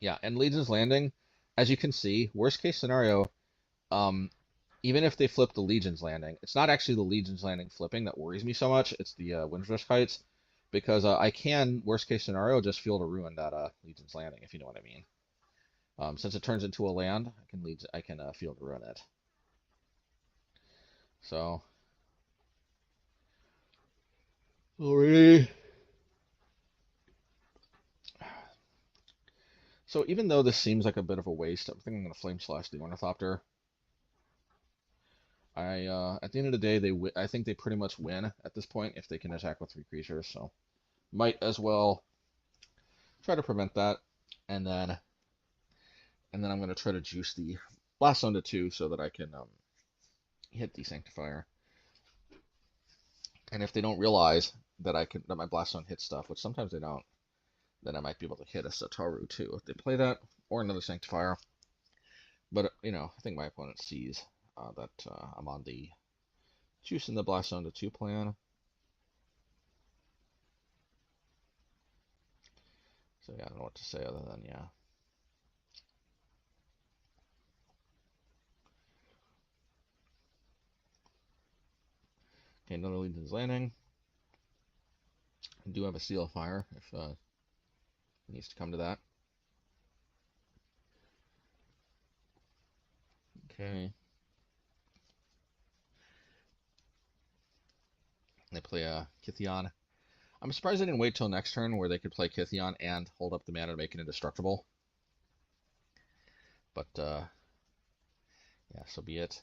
yeah, and Legion's Landing, as you can see, worst case scenario, even if they flip the Legion's Landing, it's not actually the Legion's Landing flipping that worries me so much. It's the Windbrick's Kites, because I can, worst case scenario, just Field of Ruin that Legion's Landing, if you know what I mean. Since it turns into a land, I can Field of Ruin it. So, already. So even though this seems like a bit of a waste, I think I'm going to Flame Slash the Ornithopter. At the end of the day, I think they pretty much win at this point if they can attack with 3 creatures. So might as well try to prevent that, and then I'm going to try to juice the Blast Zone to 2 so that I can hit the Sanctifier. And if they don't realize that that my Blast Zone hits stuff, which sometimes they don't, then I might be able to hit a Sataru too if they play that, or another Sanctifier. But, you know, I think my opponent sees that I'm on the juicing the Blast Zone to 2 plan. So yeah, I don't know what to say other than yeah. Okay, another Legion's Landing. I do have a Sealfire if it needs to come to that. Okay. They play a Kithion. I'm surprised they didn't wait till next turn where they could play Kithion and hold up the mana to make it indestructible. But, yeah, so be it.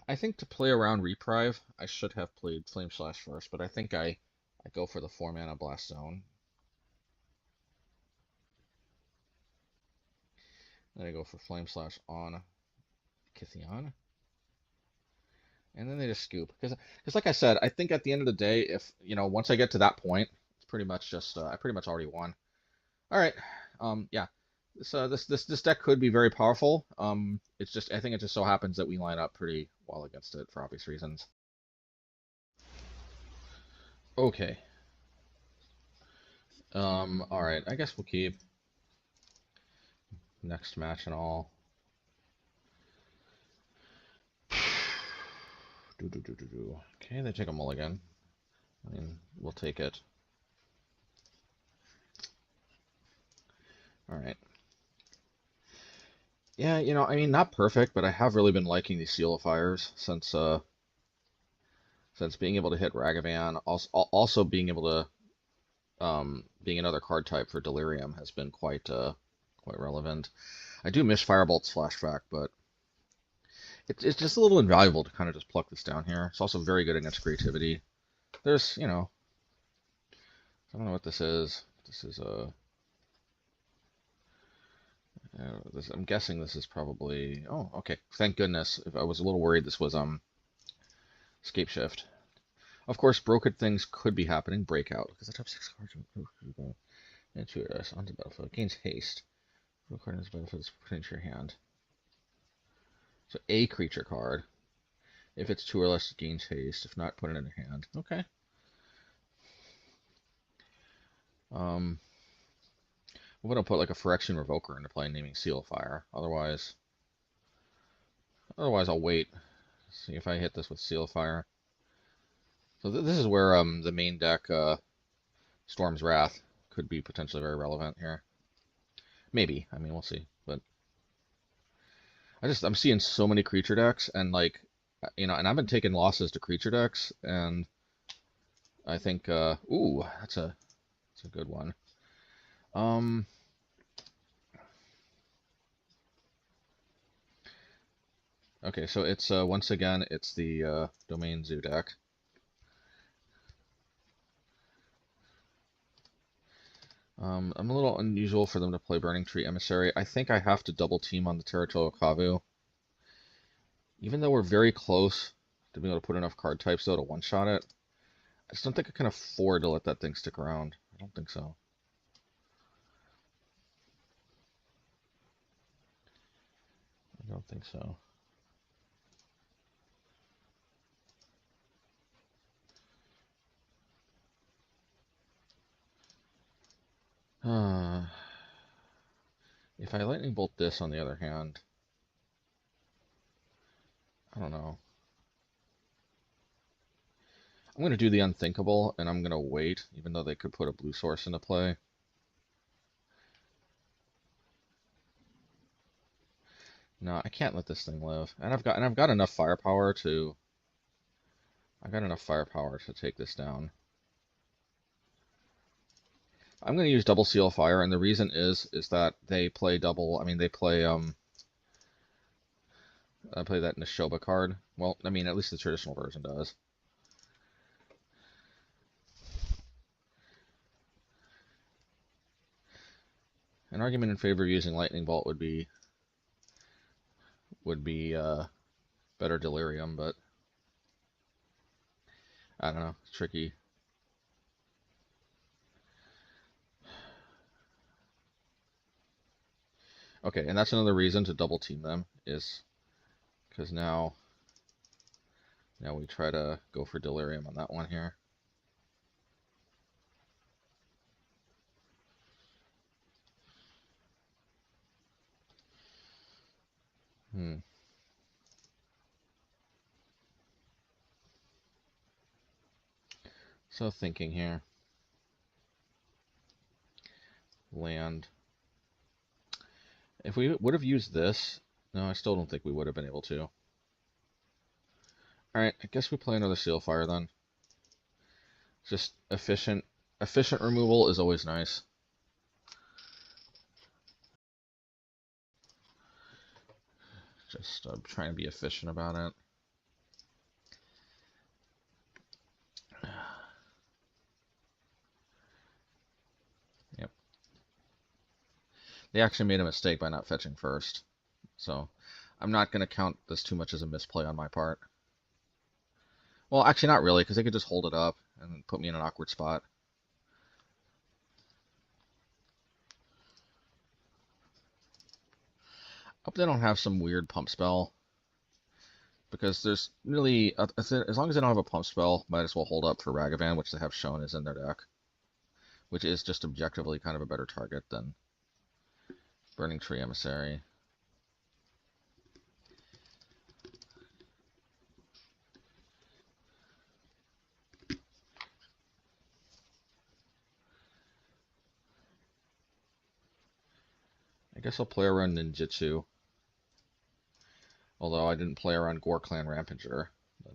I think to play around Reprieve, I should have played Flame Slash first, but I think I go for the 4 mana Blast Zone. Then I go for Flame Slash on Kithion. And then they just scoop. Because like I said, I think at the end of the day, if, you know, once I get to that point, it's pretty much just, I pretty much already won. Alright, yeah. This deck could be very powerful. It's just, I think it just so happens that we line up pretty well against it for obvious reasons. Okay. Alright, I guess we'll keep next match and all. Okay, they take a mulligan. I mean, we'll take it. Alright. Yeah, you know, I mean, not perfect, but I have really been liking these Sealfires since being able to hit Ragavan, also being able to being another card type for Delirium has been quite relevant. I do miss Firebolt's flashback, but it's just a little invaluable to kind of just pluck this down here. It's also very good against creativity. There's, you know, I don't know what this is. This is a I'm guessing this is probably, oh, okay, thank goodness. If I was a little worried this was Escape Shift. Of course, broken things could be happening. Breakout, because the top 6 cards into us onto the battlefield. Gains haste. No card in this battlefield is put into your hand. So a creature card. If it's 2 or less, it gains haste. If not, put it in your hand. Okay. I'm gonna put like a Phyrexian Revoker into play, naming Sealfire. Otherwise, Otherwise, I'll wait. See if I hit this with Seal of Fire. So this is where the main deck, Storm's Wrath, could be potentially very relevant here. Maybe. I mean, we'll see. But I'm seeing so many creature decks, and like, you know, and I've been taking losses to creature decks, and I think, ooh, that's a good one. Okay, so it's once again it's the Domain Zoo deck. I'm a little unusual for them to play Burning Tree Emissary. I think I have to double team on the Territorial Kavu. Even though we're very close to being able to put enough card types though to one-shot it, I just don't think I can afford to let that thing stick around. I don't think so. I don't think so. If I Lightning Bolt this, on the other hand, I don't know. I'm going to do the unthinkable, and I'm going to wait, even though they could put a blue source into play. No, I can't let this thing live. And I've got enough firepower to take this down. I'm going to use double Seal of Fire, and the reason is that they play double. I mean, they play I play that Neshoba card. Well, I mean, at least the traditional version does. An argument in favor of using Lightning Bolt would be better Delirium, but I don't know. It's tricky. Okay, and that's another reason to double team them, is because now we try to go for Delirium on that one here. So thinking here. Land. If we would have used this, no, I still don't think we would have been able to. Alright, I guess we play another Seal of Fire then. Just efficient removal is always nice. Just trying to be efficient about it. Yep. They actually made a mistake by not fetching first. So I'm not going to count this too much as a misplay on my part. Well, actually not really, because they could just hold it up and put me in an awkward spot. Hope they don't have some weird pump spell. Because there's really, as long as they don't have a pump spell, might as well hold up for Ragavan, which they have shown is in their deck. Which is just objectively kind of a better target than Burning Tree Emissary. I guess I'll play around Ninjutsu. Although I didn't play around Gore Clan Rampager. But...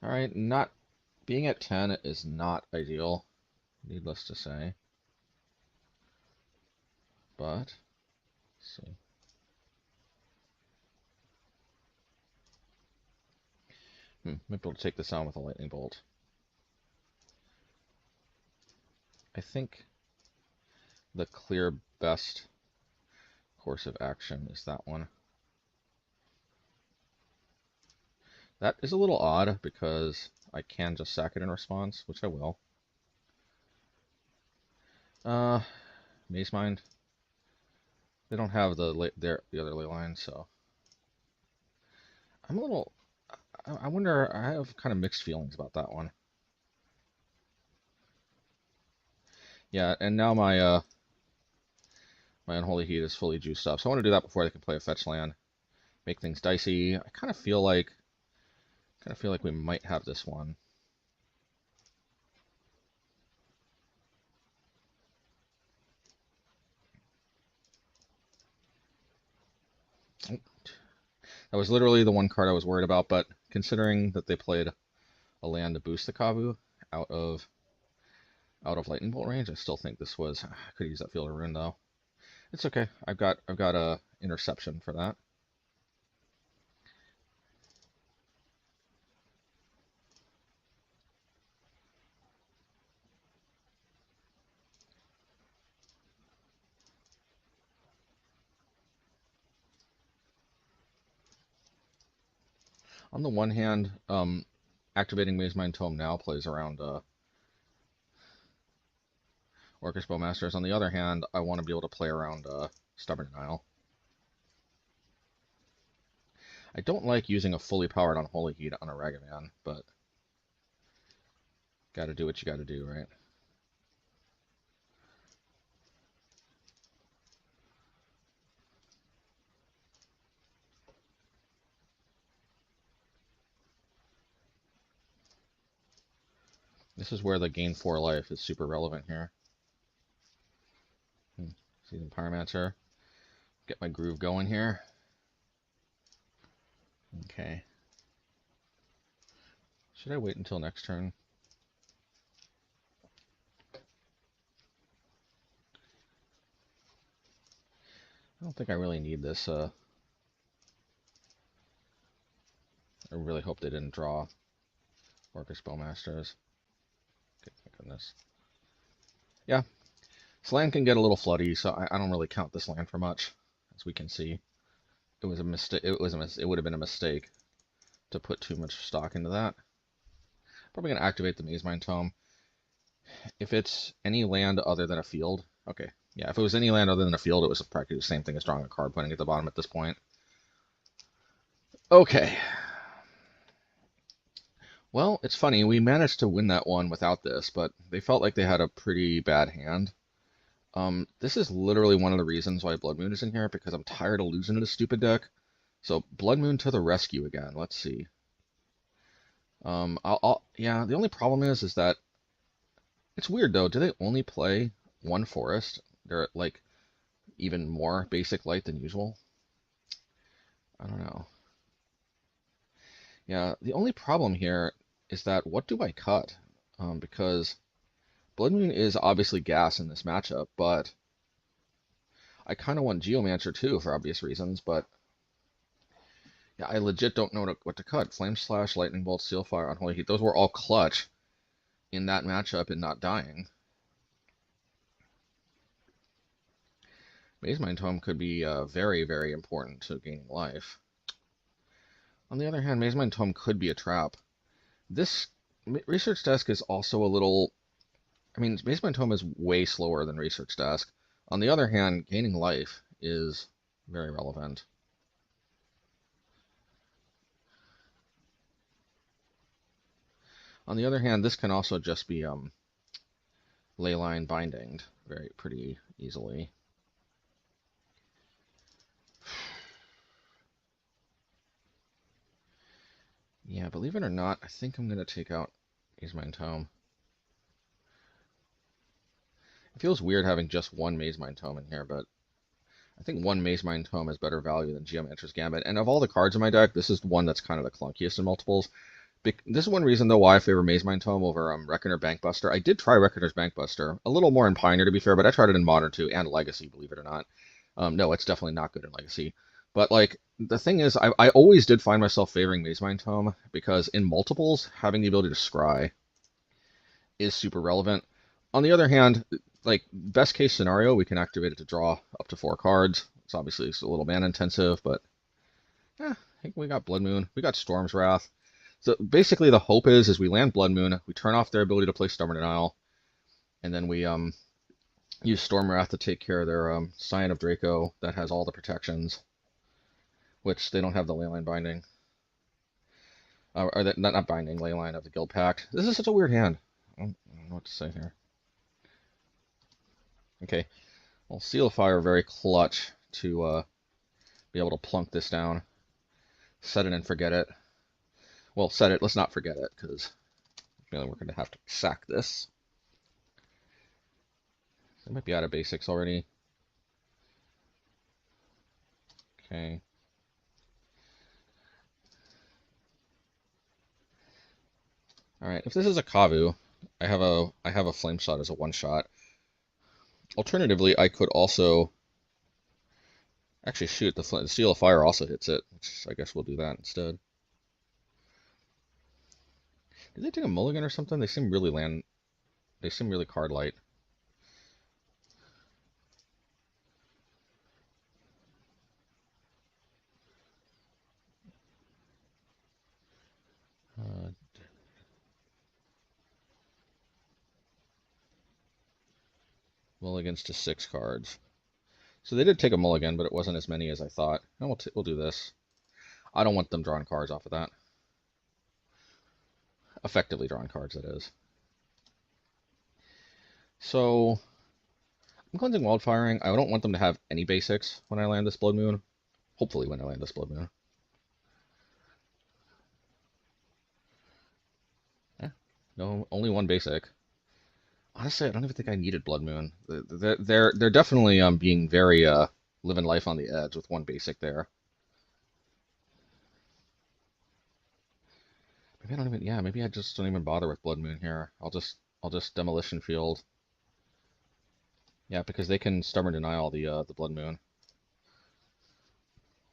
Alright, not being at 10 is not ideal, needless to say. But, let's see. Might be able to take this on with a Lightning Bolt. I think the clear best course of action is that one. That is a little odd because I can just sack it in response, which I will. Mazemind. They don't have the other ley line, so I'm a little. I wonder. I have kind of mixed feelings about that one. Yeah, and now my My Unholy Heat is fully juiced up, so I want to do that before they can play a fetch land. Make things dicey. I kind of feel like we might have this one. That was literally the one card I was worried about, but considering that they played a land to boost the Kavu out of lightning bolt range, I still think this was. I could use that Field of Ruin though. It's okay. I've got a interception for that. On the one hand, activating Mazemind Tome now plays around Orcish Bowmasters. On the other hand, I want to be able to play around Stubborn Denial. I don't like using a fully powered Unholy Heat on a Ragavan, but gotta do what you gotta do, right? This is where the gain 4 life is super relevant here. Seasoned Pyromancer. Get my groove going here. Okay. Should I wait until next turn? I don't think I really need this. I really hope they didn't draw Orcish Bowmasters. Okay, thank goodness. Yeah, this land can get a little floody, so I don't really count this land for much, as we can see. It was a mistake. It would have been a mistake to put too much stock into that. Probably gonna activate the Mazemind Tome. If it's any land other than a field, okay, yeah. If it was any land other than a field, it was practically the same thing as drawing a card, putting it at the bottom at this point. Okay. Well, it's funny, we managed to win that one without this, but they felt like they had a pretty bad hand. This is literally one of the reasons why Blood Moon is in here, because I'm tired of losing to this stupid deck. So Blood Moon to the rescue again. Let's see. Yeah, the only problem is that it's weird though. Do they only play one forest? They're like even more basic light than usual. I don't know. Yeah, the only problem here is that what do I cut? Because Blood Moon is obviously gas in this matchup, but I kind of want Geomancer too for obvious reasons, but yeah, I legit don't know what to cut. Flame Slash, Lightning Bolt, Steel Fire, Unholy Heat, those were all clutch in that matchup and not dying. Mazemind Tome could be very, very important to gaining life. On the other hand, Mazemind Tome could be a trap. This Research Desk is also a little... I mean, Mazemind Tome is way slower than Research Desk. On the other hand, gaining life is very relevant. On the other hand, this can also just be Leyline binding pretty easily. Yeah, believe it or not, I think I'm going to take out Mazemind Tome. It feels weird having just one Mazemind Tome in here, but I think one Mazemind Tome is better value than Geomancer's Gambit. And of all the cards in my deck, this is the one that's kind of the clunkiest in multiples. This is one reason, though, why I favor Mazemind Tome over Reckoner Bankbuster. I did try Reckoner's Bankbuster, a little more in Pioneer, to be fair, but I tried it in Modern, too, and Legacy, believe it or not. No, it's definitely not good in Legacy. But, like, the thing is, I always did find myself favoring Mazemind Tome, because in multiples, having the ability to scry is super relevant. On the other hand, like, best case scenario, we can activate it to draw up to 4 cards. It's obviously a little mana intensive, but I think we got Blood Moon. We got Storm's Wrath. So basically the hope is we land Blood Moon, we turn off their ability to play Stubborn Denial, and then we use Storm Wrath to take care of their Scion of Draco that has all the protections, which they don't have the Leyline binding. Or that not binding, Leyline of the Guild Pact. This is such a weird hand. I don't know what to say here. Okay. Well, Seal of Fire very clutch to be able to plunk this down. Set it and forget it. Well, set it. Let's not forget it, because I'm feeling we're going to have to sack this. It might be out of basics already. Okay. All right. If this is a Kavu, I have a flame shot as a one shot. Alternatively, I could also actually shoot the Seal of Fire also hits it, which I guess we'll do that instead. Did they take a mulligan or something? They seem really card light. Mulligans to 6 cards. So they did take a mulligan, but it wasn't as many as I thought. And we'll do this. I don't want them drawing cards off of that. Effectively drawing cards, that is. So I'm Cleansing Wildfiring. I don't want them to have any basics when I land this Blood Moon. Hopefully when I land this Blood Moon. Yeah, no, only one basic. Honestly, I don't even think I needed Blood Moon. They're definitely being very living life on the edge with one basic there. Maybe I don't even. Yeah, maybe I just don't even bother with Blood Moon here. I'll just Demolition Field. Yeah, because they can Stubborn Deny all the Blood Moon.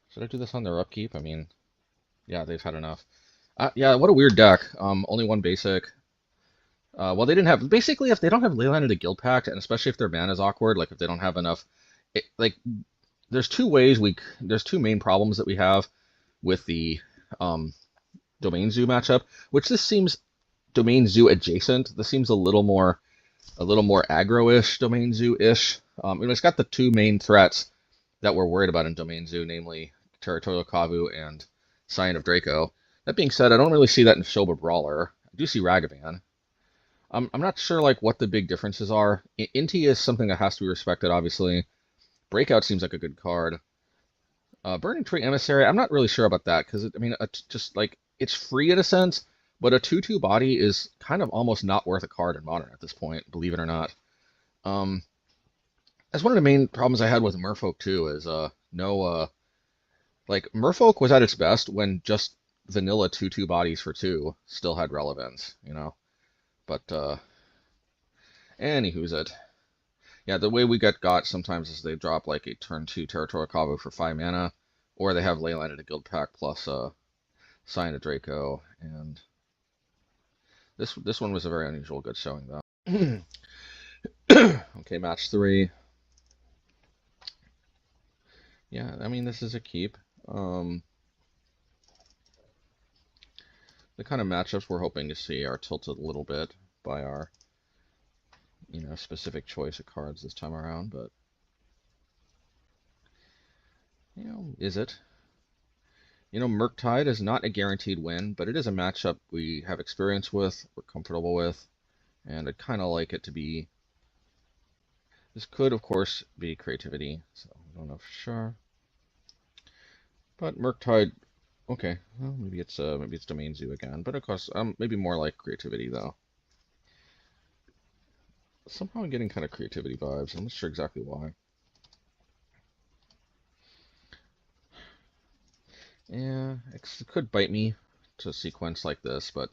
Should I do this on their upkeep? I mean, yeah, they've had enough. Yeah, what a weird deck. Only one basic. Well, they didn't have, basically, if they don't have Leyline of the Guild Pact, and especially if their mana is awkward, like if they don't have enough, there's two main problems that we have with the Domain Zoo matchup, which this seems Domain Zoo adjacent. This seems a little more aggro-ish, Domain Zoo-ish. It's got the two main threats that we're worried about in Domain Zoo, namely Territorial Kavu and Scion of Draco. That being said, I don't really see that in Shoba Brawler. I do see Ragavan. I'm not sure like what the big differences are. Inti is something that has to be respected, obviously. Breakout seems like a good card. Burning Tree Emissary, I'm not really sure about that, because, I mean, just like, it's free in a sense, but a 2/2 body is kind of almost not worth a card in Modern at this point, believe it or not. That's one of the main problems I had with Merfolk, too, is like, Merfolk was at its best when just vanilla 2/2 bodies for 2 still had relevance, you know? But, anywho's it. Yeah, the way we got sometimes is they drop like a turn 2 Territorial Kavu for 5 mana, or they have Leyline of the Guild Pact plus Scion of Draco, and this one was a very unusual good showing though. Okay, match 3. Yeah, I mean this is a keep. The kind of matchups we're hoping to see are tilted a little bit by our specific choice of cards this time around, but is it? Murktide is not a guaranteed win, but it is a matchup we have experience with, we're comfortable with, and I'd kind of like it to be. This could, of course, be creativity, so I don't know for sure. But Murktide, okay, well, maybe it's Domain Zoo again, but of course, maybe more like creativity though. Somehow I'm getting kind of creativity vibes. I'm not sure exactly why. Yeah, it could bite me to sequence like this, but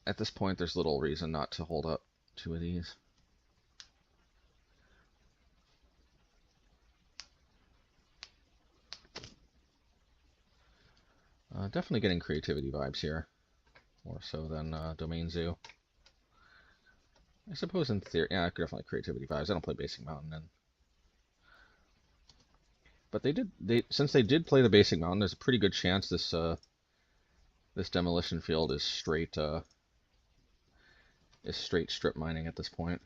at this point there's little reason not to hold up 2 of these. Definitely getting creativity vibes here, more so than Domain Zoo. I suppose in theory, yeah, definitely creativity vibes. I don't play Basic Mountain, but since they did play the Basic Mountain, there's a pretty good chance this Demolition Field is straight strip mining at this point.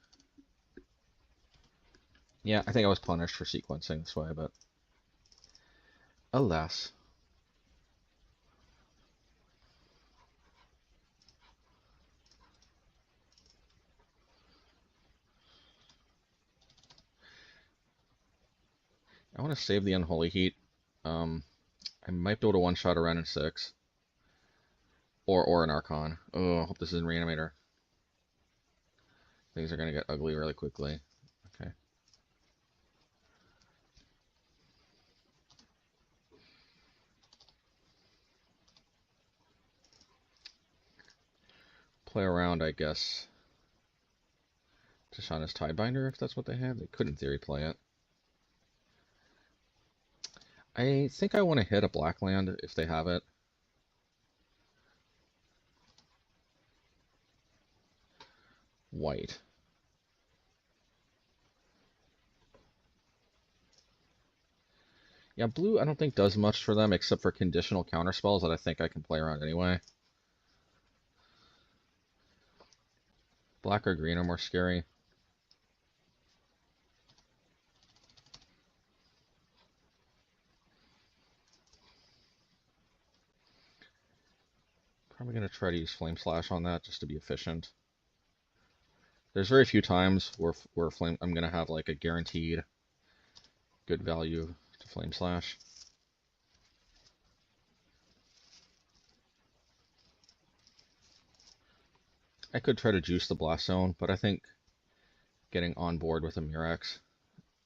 Yeah, I think I was punished for sequencing this way, but alas. I want to save the Unholy Heat. I might be able to one-shot a Ren and 6. Or an Archon. Oh, I hope this is an Reanimator. Things are going to get ugly really quickly. Okay. Play around, I guess. Just on his Tidebinder, if that's what they have. They could, in theory, play it. I think I want to hit a black land if they have it. White. Yeah, blue I don't think does much for them except for conditional counterspells that I think I can play around anyway. Black or green are more scary. Probably going to try to use Flame Slash on that just to be efficient. There's very few times where I'm going to have like a guaranteed good value to Flame Slash. I could try to juice the Blast Zone, but I think getting on board with a Mirrex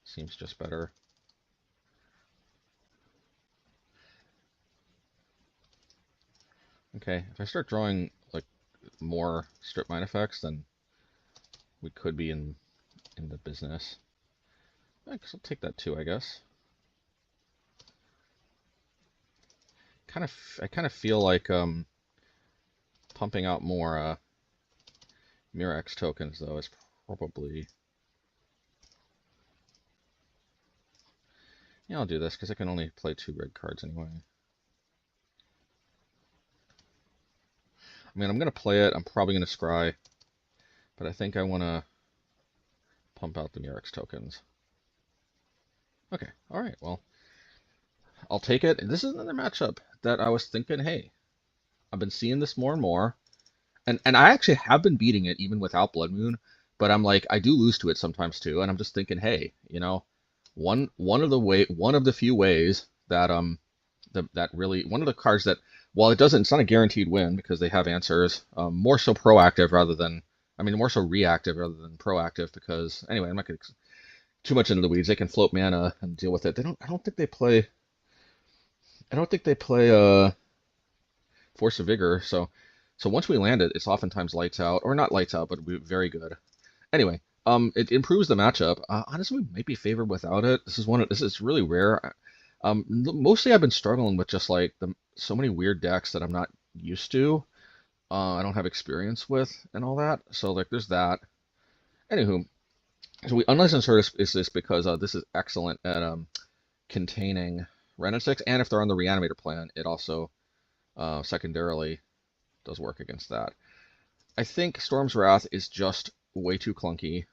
seems just better. Okay, if I start drawing like more strip mine effects, then we could be in the business. I guess I'll take that too, I guess. I kind of feel like pumping out more Mirrex tokens though is probably. Yeah, I'll do this because I can only play 2 red cards anyway. I mean, I'm gonna play it. I'm probably gonna scry, but I think I want to pump out the Mirrex tokens. Okay, all right. Well, I'll take it. This is another matchup that I was thinking, hey, I've been seeing this more and more, and I actually have been beating it even without Blood Moon, but I'm like I do lose to it sometimes too, and I'm just thinking, hey, you know, one of the few ways that that really one of the cards that while it's not a guaranteed win because they have answers, more so proactive rather than more so reactive rather than proactive because anyway I'm not going to too much into the weeds. They can float mana and deal with it. I don't think they play Force of Vigor. So once we land it, it's oftentimes lights out, or not lights out, but very good. Anyway, it improves the matchup. Honestly, we might be favored without it. This is really rare. Mostly I've been struggling with just like so many weird decks that I'm not used to. I don't have experience with and all that. So like there's that. Anywho, so we unlicensed her is this because this is excellent at containing Ren and 6, and if they're on the Reanimator plan, it also secondarily does work against that. I think Storm's Wrath is just way too clunky.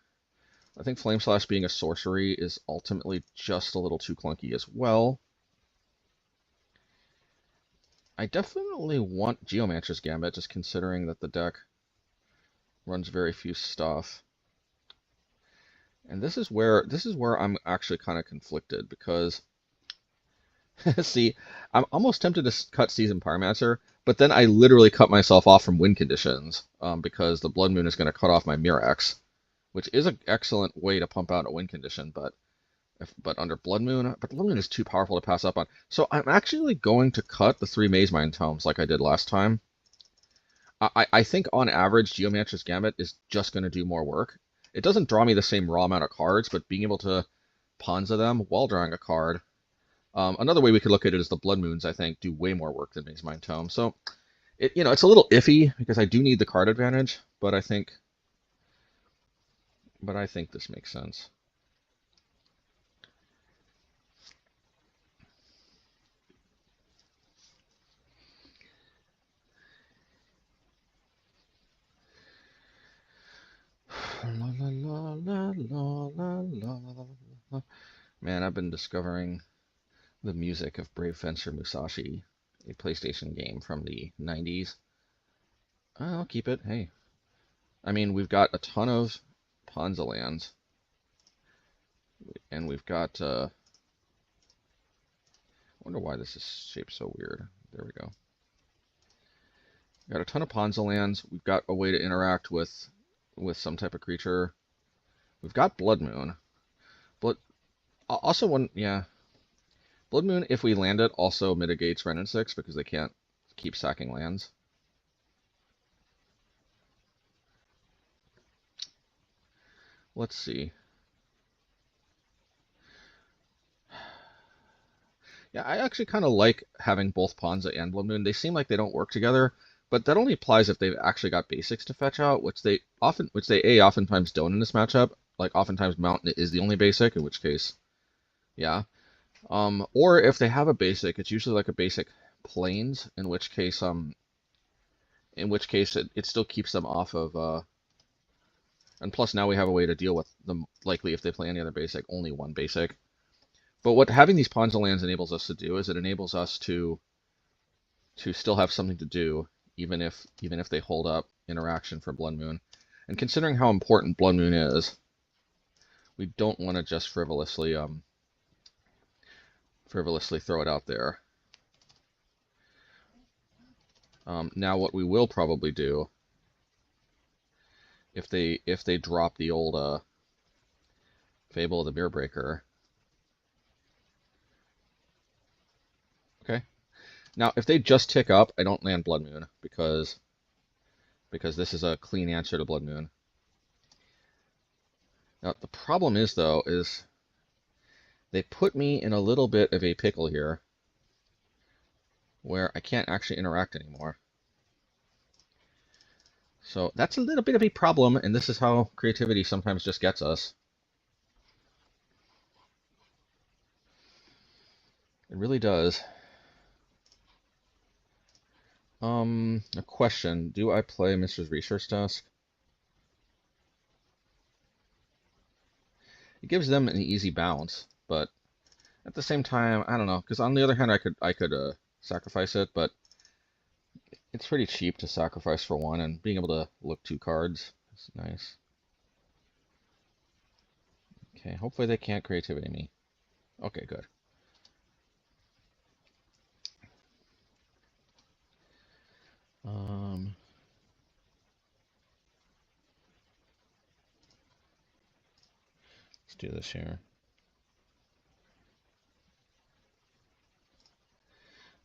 I think Flame Slash being a sorcery is ultimately just a little too clunky as well. I definitely want Geomancer's Gambit, just considering that the deck runs very few stuff. And this is where I'm actually kind of conflicted because see, I'm almost tempted to cut Seasoned Pyromancer, but then I literally cut myself off from win conditions because the Blood Moon is going to cut off my Mirrex, which is an excellent way to pump out a win condition, but under Blood Moon, is too powerful to pass up on. So I'm actually going to cut the 3 Mazemind Tomes like I did last time. I think on average, Geomancer's Gambit is just going to do more work. It doesn't draw me the same raw amount of cards, but being able to Ponza them while drawing a card. Another way we could look at it is the Blood Moons, I think, do way more work than Mazemind Tome. So, it's a little iffy because I do need the card advantage, but I think this makes sense. La, la, la, la, la, la, la. Man, I've been discovering the music of Brave Fencer Musashi, a PlayStation game from the 90s. I'll keep it. Hey, I mean, we've got a ton of Ponza lands, and we've got wonder why this is shaped so weird. There we go. We've got a ton of Ponza lands. We've got a way to interact with some type of creature. We've got Blood Moon. Also one, yeah. Blood Moon, if we land it, also mitigates Wrenn and 6 because they can't keep sacking lands. Let's see. Yeah, I actually kind of like having both Ponza and Blood Moon. They seem like they don't work together, but that only applies if they've actually got basics to fetch out, which they oftentimes don't in this matchup. Like oftentimes Mountain is the only basic, in which case, yeah. Or if they have a basic, it's usually like a basic Plains, in which case it still keeps them off of. And plus now we have a way to deal with them likely if they play any other basic, only one basic. But what having these Ponza lands enables us to do is it enables us to still have something to do, even if they hold up interaction for Blood Moon. And considering how important Blood Moon is, we don't want to just frivolously throw it out there. Now what we will probably do, if they drop the old Fable of the Mirror Breaker. Okay. Now if they just tick up, I don't land Blood Moon because this is a clean answer to Blood Moon. Now the problem is though they put me in a little bit of a pickle here where I can't actually interact anymore. So that's a little bit of a problem, and this is how creativity sometimes just gets us. It really does. A question. Do I play Mr. Research Desk? It gives them an easy bounce, but at the same time, I don't know. Because on the other hand, I could sacrifice it, but it's pretty cheap to sacrifice for one, and being able to look 2 cards is nice. Okay, hopefully they can't creativity me. Okay, good. Let's do this here.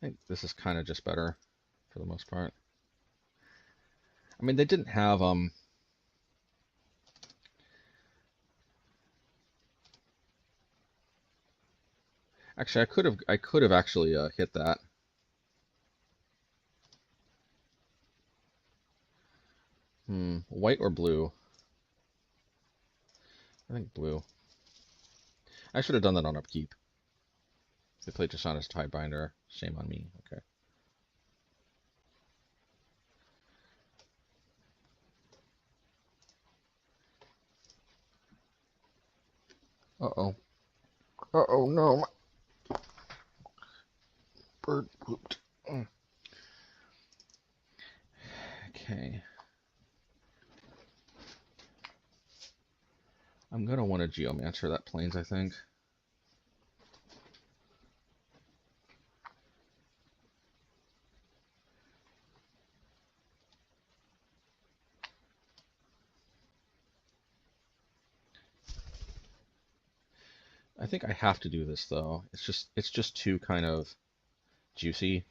I think this is kind of just better for the most part. I mean, they didn't have actually I could have actually hit that. White or blue? I think blue. I should have done that on upkeep. They played Trishana's Tidebinder. Shame on me. Okay. Uh-oh. Uh-oh, no. Bird pooped. Okay. I'm going to want a Geomancer that Plains, I think. I think I have to do this though. It's just too kind of juicy.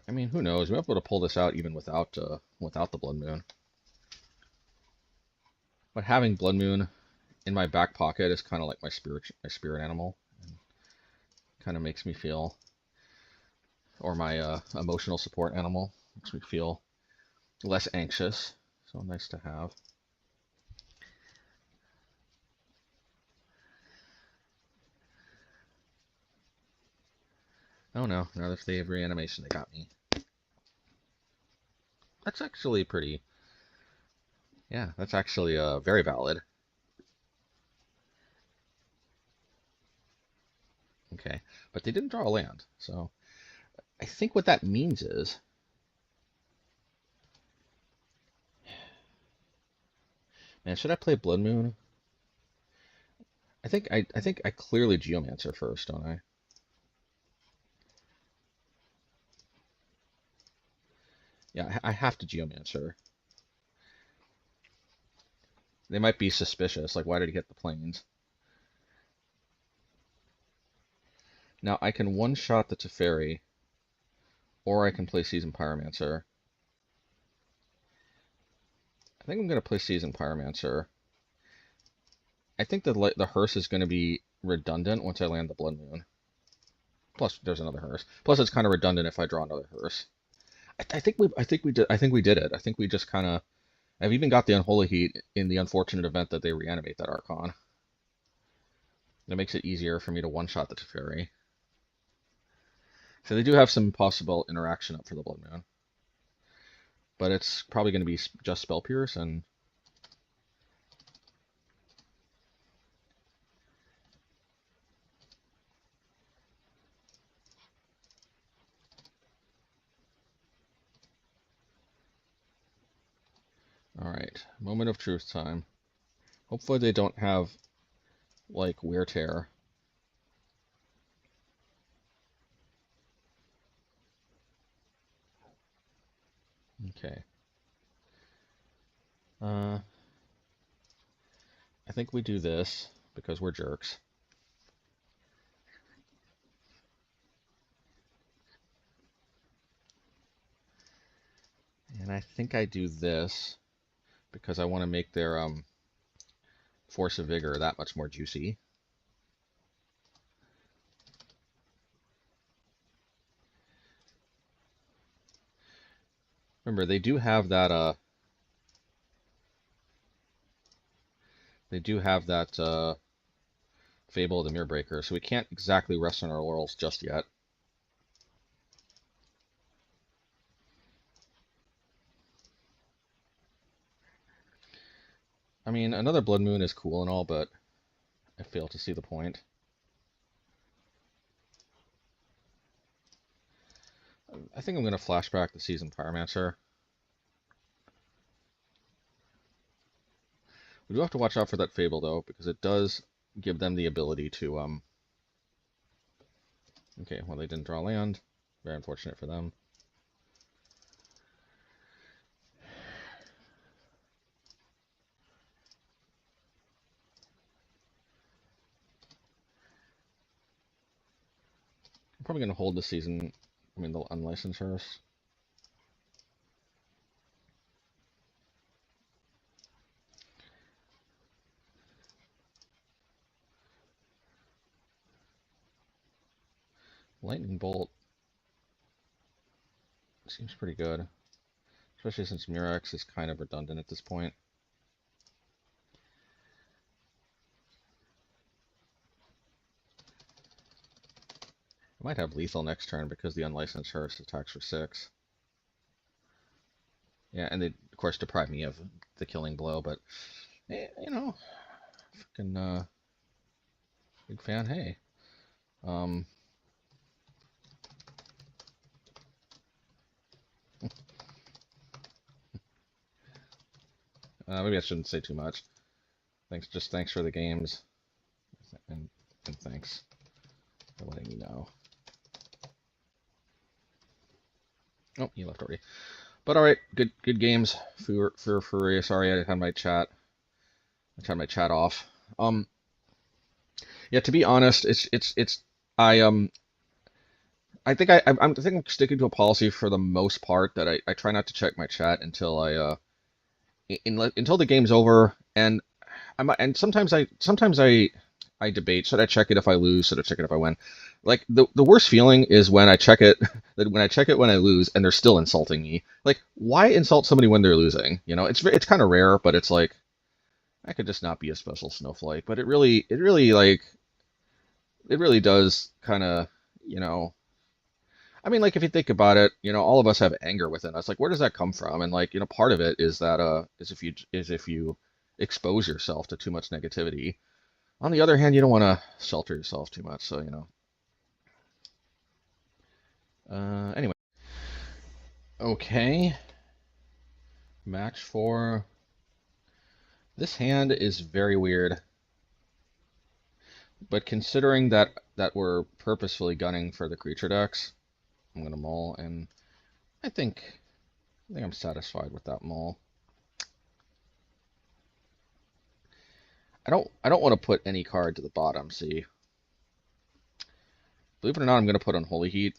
I mean, who knows? We might be able to pull this out even without the Blood Moon. But having Blood Moon in my back pocket is kind of like my spirit animal. Kind of makes me feel, or my emotional support animal makes me feel less anxious. So nice to have. Oh no, now if they have reanimation, they got me. That's actually pretty. Yeah, that's actually very valid. Okay, but they didn't draw a land, so I think what that means is Man, should I play Blood Moon? I think I clearly Geomancer first, don't I? Yeah, I have to Geomancer. They might be suspicious, like why did he get the planes? Now I can one-shot the Teferi, or I can play Seasoned Pyromancer. I think I'm gonna play Seasoned Pyromancer. I think the hearse is gonna be redundant once I land the Blood Moon. Plus, there's another hearse. Plus, it's kind of redundant if I draw another hearse. I think we did it. I think we just kind of. I've even got the Unholy Heat in the unfortunate event that they reanimate that Archon. That makes it easier for me to one-shot the Teferi. So they do have some possible interaction up for the Blood Moon. But it's probably going to be just Spell Pierce and... Alright, moment of truth time. Hopefully they don't have, like, Wear Tear. Okay. I think we do this, because we're jerks. And I think I do this, because I want to make their, Force of Vigor that much more juicy. Remember, they do have that, Fable of the Mirror Breaker, so we can't exactly rest on our laurels just yet. I mean, another Blood Moon is cool and all, but I fail to see the point. I think I'm going to flashback the Seasoned Pyromancer. We do have to watch out for that Fable, though, because it does give them the ability to, Okay, well, they didn't draw land. Very unfortunate for them. I'm probably going to hold the season, the unlicensed hearse. Lightning Bolt seems pretty good, especially since Mirrex is kind of redundant at this point. I might have lethal next turn because the unlicensed hearse attacks for 6. Yeah, and they, of course, deprive me of the killing blow, but, freaking, big fan, hey. Maybe I shouldn't say too much. Thanks for the games, and thanks for letting me know. Oh, he left already. But all right, good games for sorry I had my chat. I turned my chat off. Yeah, to be honest, I think I'm sticking to a policy for the most part that I try not to check my chat until until the game's over, and sometimes I debate, should I check it if I lose, should I check it if I win? Like the worst feeling is when I check it when I lose and they're still insulting me. Like, why insult somebody when they're losing? It's kind of rare, but it's like I could just not be a special snowflake. But it really does kind of, like if you think about it, all of us have anger within us. Like, where does that come from? And like, part of it is that is if you expose yourself to too much negativity. On the other hand, you don't want to shelter yourself too much, so anyway. Okay. Match 4. This hand is very weird, but considering that we're purposefully gunning for the creature decks, I'm gonna mull, and I think I'm satisfied with that mull. I don't want to put any card to the bottom. See, believe it or not, I'm gonna put Unholy Heat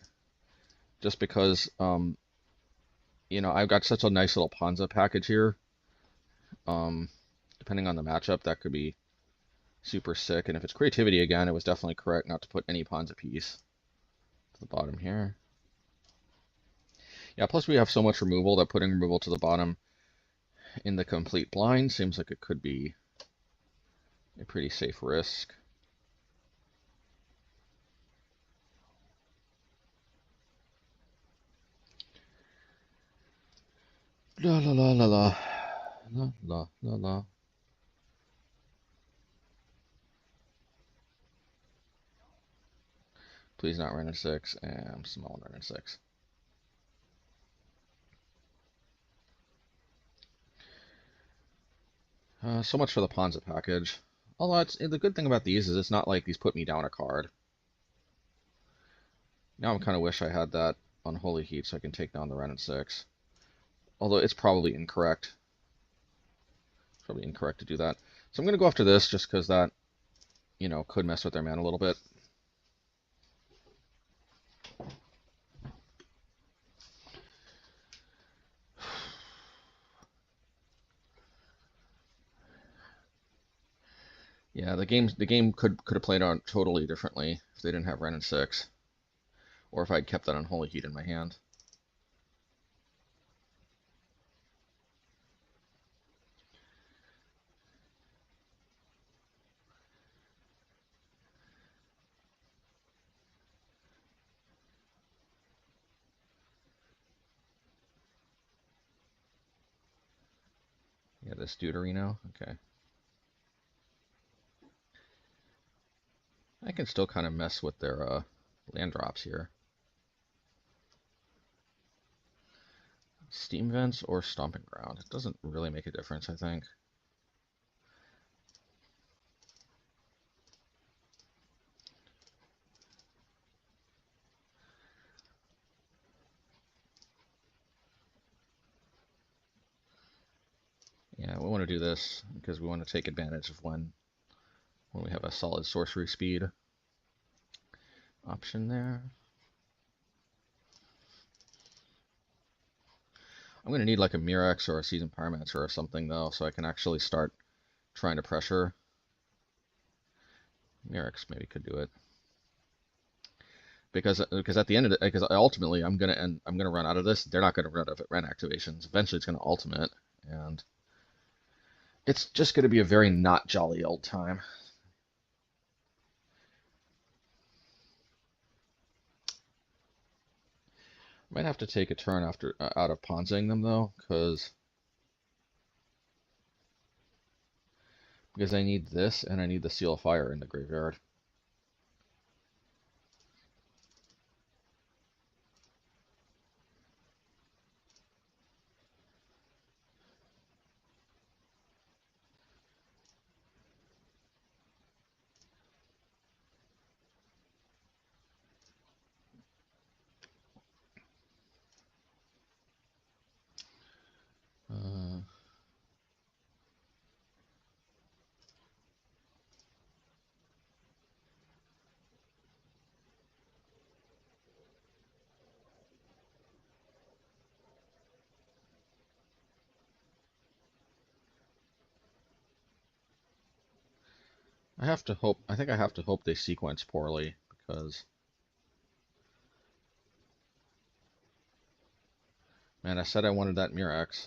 just because you know, I've got such a nice little Ponza package here. Depending on the matchup, that could be super sick. And if it's creativity again, it was definitely correct not to put any Ponza piece to the bottom here. Yeah, plus we have so much removal that putting removal to the bottom in the complete blind seems like it could be a pretty safe risk. La la la la la. La la la la. Please not run a 6, and I'm small run a 6. So much for the Ponza package. Although the good thing about these is it's not like these put me down a card. Now I kind of wish I had that Unholy Heat so I can take down the Ren 6. Although it's probably incorrect. It's probably incorrect to do that. So I'm going to go after this just because that, you know, could mess with their mana a little bit. Yeah, the game could have played out totally differently if they didn't have Ren 6. Or if I'd kept that Unholy Heat in my hand. Yeah, this Deuterino? Okay. I can still kind of mess with their land drops here. Steam Vents or Stomping Ground. It doesn't really make a difference, I think. Yeah, we want to do this because we want to take advantage of when we have a solid sorcery speed option there. I'm going to need like a Mirrex or a Seasoned Pyromancer or something though, so I can actually start trying to pressure. Mirrex maybe could do it. Because at the end of it, because ultimately I'm gonna run out of this. They're not gonna run out of Ren activations. Eventually it's gonna ultimate, and it's just gonna be a very not jolly old time. Might have to take a turn after out of Ponzing them though, because I need this and I need the Seal of Fire in the graveyard. I have to hope. I think I have to hope they sequence poorly because, man, I said I wanted that Mirrex,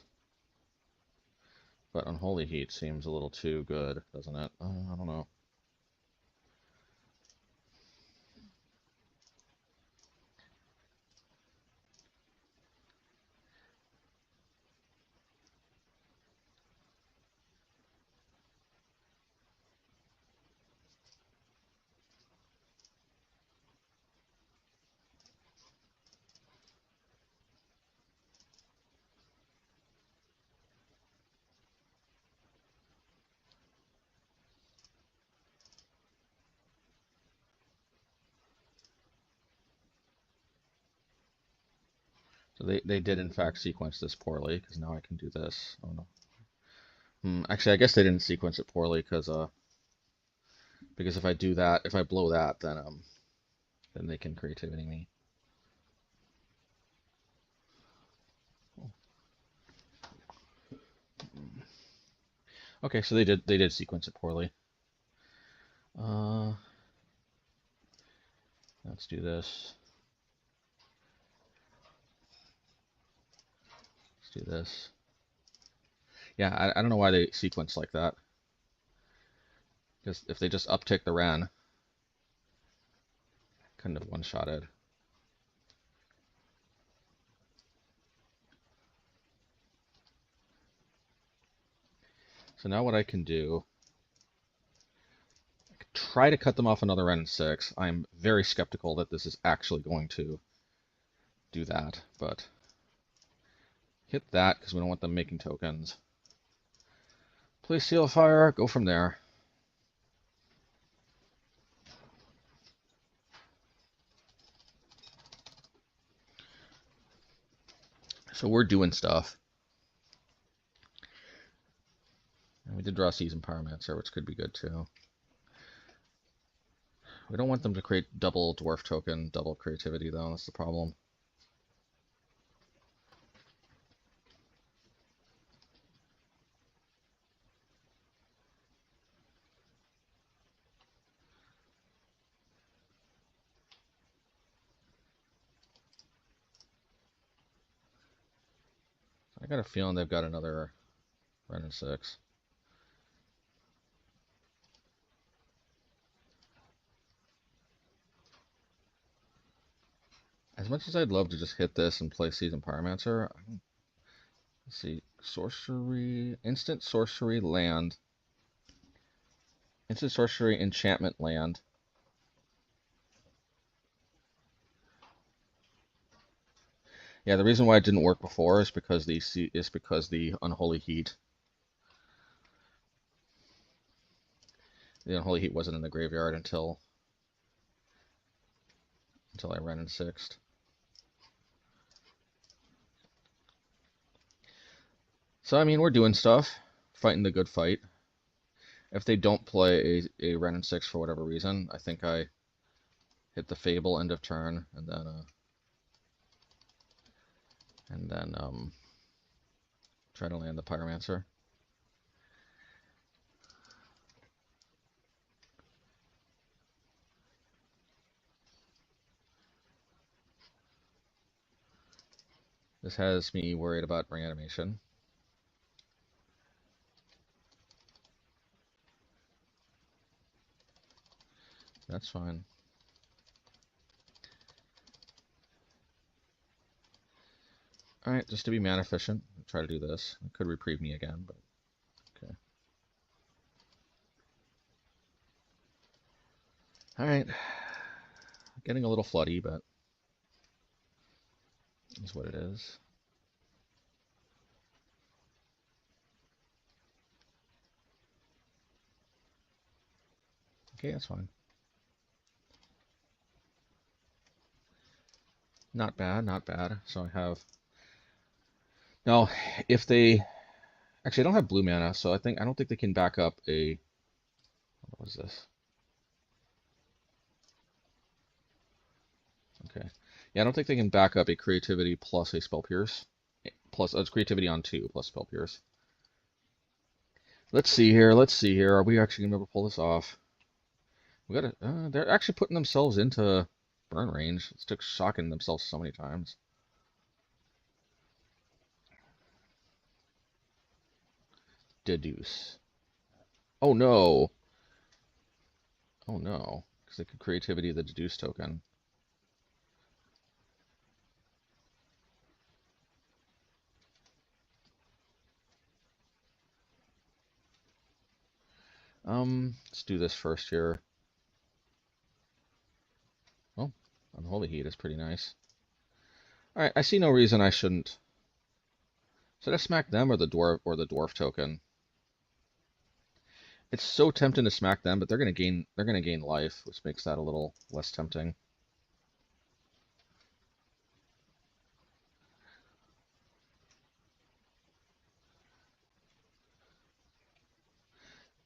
but Unholy Heat seems a little too good, doesn't it? I don't know. So they did in fact sequence this poorly, because now I can do this. Oh no. Actually, I guess they didn't sequence it poorly because if I do that, if I blow that, then they can creativity me. Okay, so they did sequence it poorly. Let's do this. Let's do this. Yeah, I don't know why they sequence like that. Because if they just uptick the Ren, couldn't have one-shotted. So now what I can do, I could try to cut them off another Ren in 6. I'm very skeptical that this is actually going to do that, but hit that because we don't want them making tokens. Play Seal of Fire, go from there. So we're doing stuff. And we did draw Seasoned Pyromancer, which could be good too. We don't want them to create double dwarf token, double creativity though, that's the problem. I got a feeling they've got another Ren in 6. As much as I'd love to just hit this and play Seasoned Pyromancer, let's see, sorcery, instant sorcery land, instant sorcery enchantment land. Yeah, the reason why it didn't work before is because the Unholy Heat. The Unholy Heat wasn't in the graveyard until I ran in 6th. So I mean, we're doing stuff, fighting the good fight. If they don't play a Ren in 6 for whatever reason, I think I hit the Fable end of turn, and then try to land the Pyromancer. This has me worried about ring animation. That's fine. Alright, just to be mana efficient, I'll try to do this. It could reprieve me again, but okay. Alright. Getting a little floody, but is what it is. Okay, that's fine. Not bad, not bad. So I have... Now, if they... Actually, I don't have blue mana, so I don't think they can back up a... What is this? Okay. Yeah, I don't think they can back up a creativity plus a spell pierce. Plus, it's creativity on 2 plus spell pierce. Let's see here, let's see here. Are we actually going to be able to pull this off? We gotta... they're actually putting themselves into burn range. It's took shocking themselves so many times. Deduce. Oh no. Oh no. Because they could creativity the deduce token. Let's do this first here. Oh, Unholy Heat is pretty nice. Alright, I see no reason I shouldn't. Should I smack them or the dwarf token? It's so tempting to smack them, but they're gonna gain life, which makes that a little less tempting.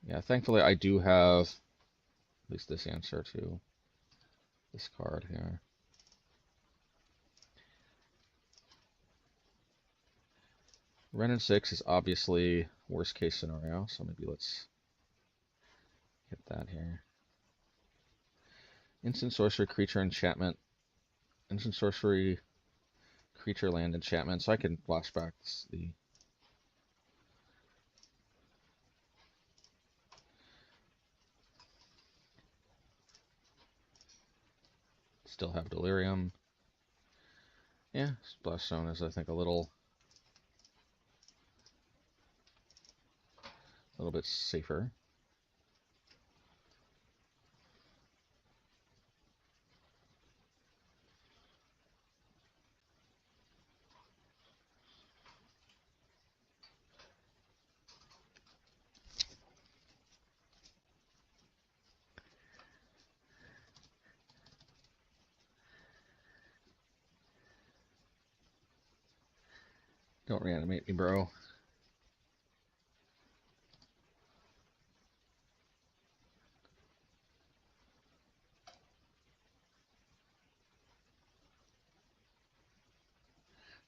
Yeah, thankfully I do have at least this answer to this card here. Ren and 6 is obviously worst case scenario, so maybe let's hit that here. Instant sorcery, creature enchantment. Instant sorcery, creature land enchantment, so I can flashback the... Still have Delirium. Yeah, Splash Zone is, I think, a little bit safer. Don't reanimate me, bro.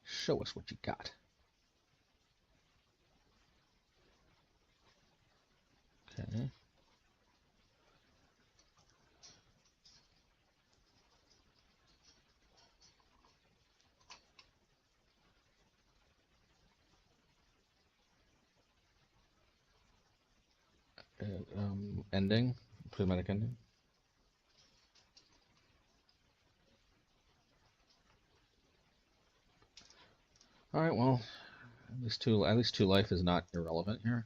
Show us what you got. Okay. Ending. Prismatic ending. All right. Well, at least two life is not irrelevant here.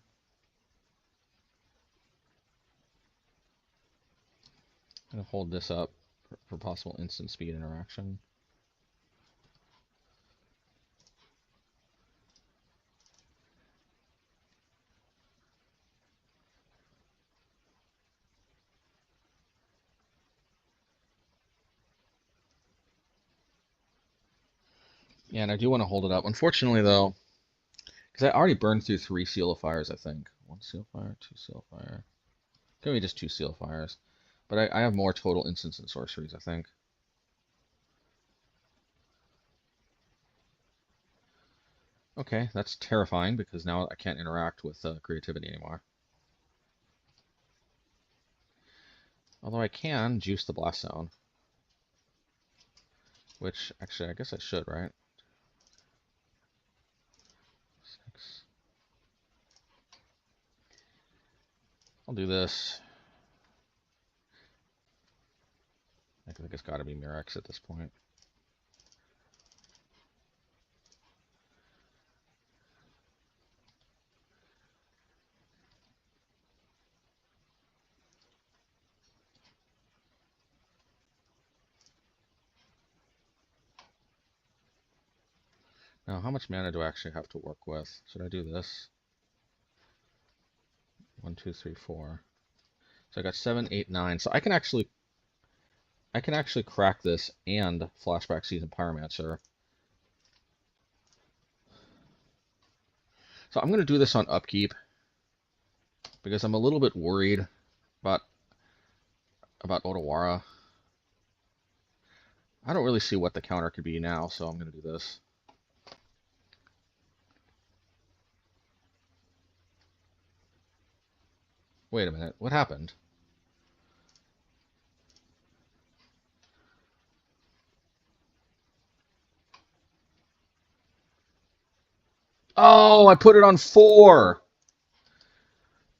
I'm gonna hold this up for possible instant speed interaction. Yeah, and I do want to hold it up. Unfortunately, though, because I already burned through 3 Seal of Fires, I think. 1 Seal of Fire, 2 Seal of Fire. Could be just 2 Seal of Fires. But I have more total instants and sorceries, I think. Okay, that's terrifying because now I can't interact with creativity anymore. Although I can juice the Blast Zone. Which, actually, I guess I should, right? 6. I'll do this. I think it's got to be Mirrex at this point. Now, how much mana do I actually have to work with? Should I do this? 1, 2, 3, 4. So I got 7, 8, 9. So I can actually crack this and flashback Seasoned Pyromancer. So I'm going to do this on upkeep because I'm a little bit worried about Otawara. I don't really see what the counter could be now, so I'm going to do this. Wait a minute, what happened? Oh, I put it on 4.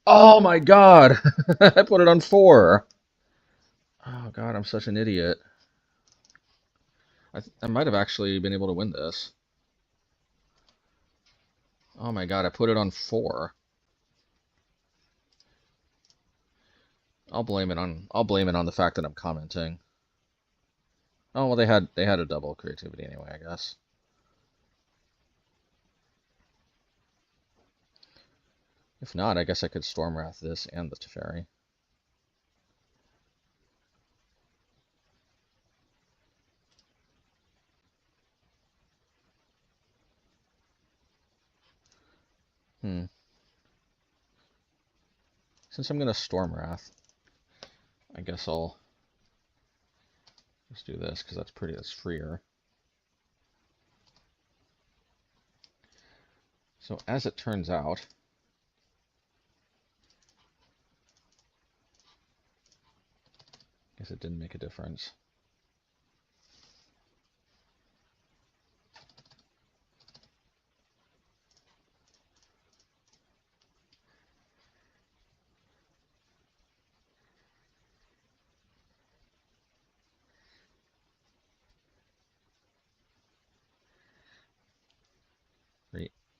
Oh my god, I put it on 4. Oh god, I'm such an idiot. I might have actually been able to win this. Oh my god, I put it on 4. I'll blame it on the fact that I'm commenting. Oh well, they had a double creativity anyway, I guess. If not, I guess I could Stormwrath this and the Teferi. Since I'm going to Storm Wrath, I guess I'll just do this, because that's freer. So as it turns out, I guess it didn't make a difference.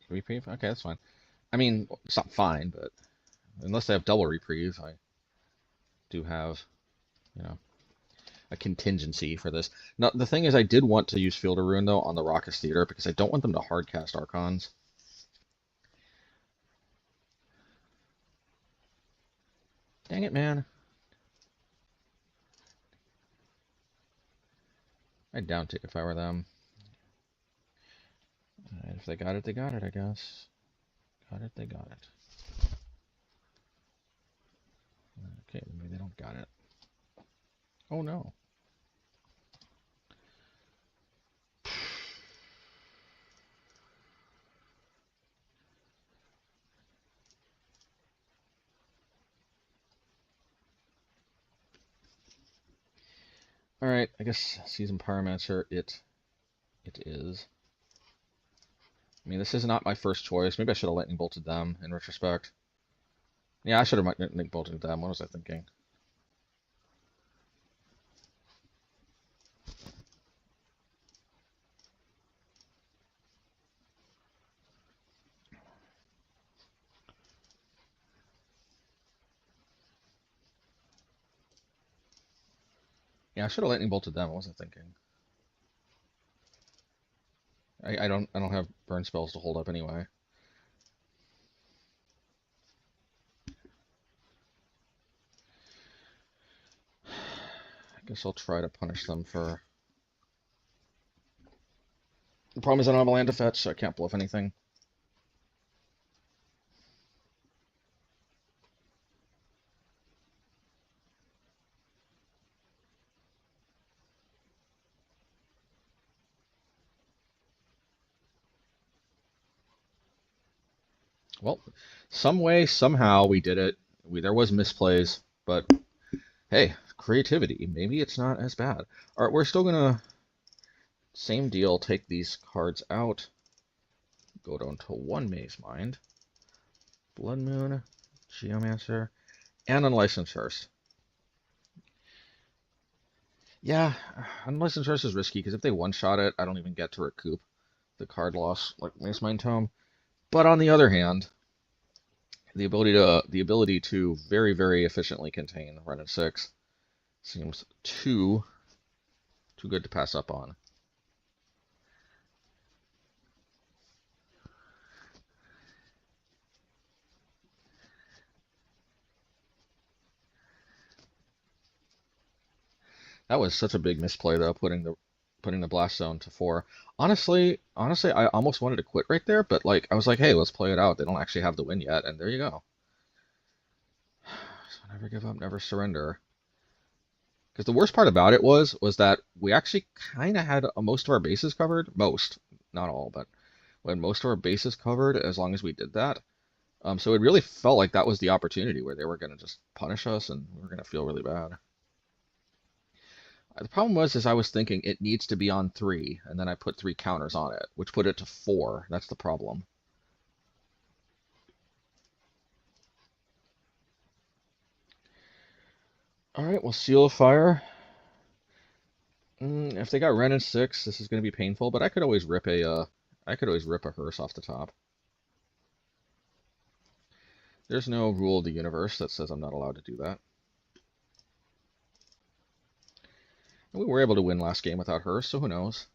Reprieve? Okay, that's fine. I mean, it's not fine, but unless they have double reprieve, I do have, you know, a contingency for this. Now, the thing is, I did want to use Field of Ruin, though, on the Raucous Theater, because I don't want them to hardcast Archons. Dang it, man. I'd down tick if I were them. If they got it, I guess. Got it, they got it. Okay, maybe they don't got it. Oh no. Alright, I guess Seasoned Pyromancer, it is. I mean, this is not my first choice. Maybe I should have lightning bolted them in retrospect. Yeah, I should have lightning bolted them. What was I thinking? Yeah, I should have lightning bolted them. What was I thinking? I don't have burn spells to hold up anyway. I guess I'll try to punish them for... The problem is I don't have a land to fetch, so I can't bluff anything. Well, some way, somehow we did it. There was misplays, but hey, creativity. Maybe it's not as bad. All right, we're still gonna, same deal, take these cards out, go down to one Mazemind, Blood Moon, Geomancer, and Unlicensed Hearse. Yeah, Unlicensed Hearse is risky, because if they one-shot it, I don't even get to recoup the card loss like Mazemind Tome. But on the other hand, the ability to very, very efficiently contain Run and 6 seems too good to pass up on. That was such a big misplay, though, putting the blast zone to 4. Honestly, I almost wanted to quit right there, but like I was like, hey, let's play it out. They don't actually have the win yet, and there you go. So never give up, never surrender. Because the worst part about it was that we actually kind of had most of our bases covered. Most, not all, but we had most of our bases covered as long as we did that. So it really felt like that was the opportunity where they were going to just punish us, and we were going to feel really bad. The problem was I was thinking it needs to be on 3, and then I put 3 counters on it, which put it to 4. That's the problem. Alright, well, Seal of Fire. If they got Ren and 6, this is going to be painful, but I could always rip a hearse off the top. There's no rule of the universe that says I'm not allowed to do that. And we were able to win last game without hearse, so who knows?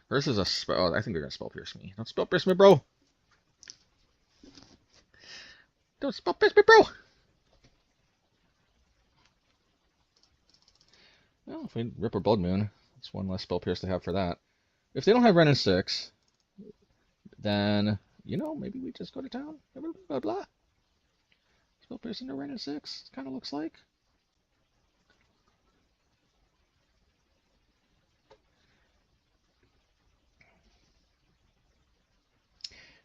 Hearse is a spell. Oh, I think they're going to spell pierce me. Don't spell pierce me, bro! Don't spell pierce me, bro! Well, if we rip a Blood Moon, that's one less spell pierce to have for that. If they don't have Ren and 6, then, you know, maybe we just go to town. Blah, blah, blah. Spell Pierce into Ren and 6, kind of looks like.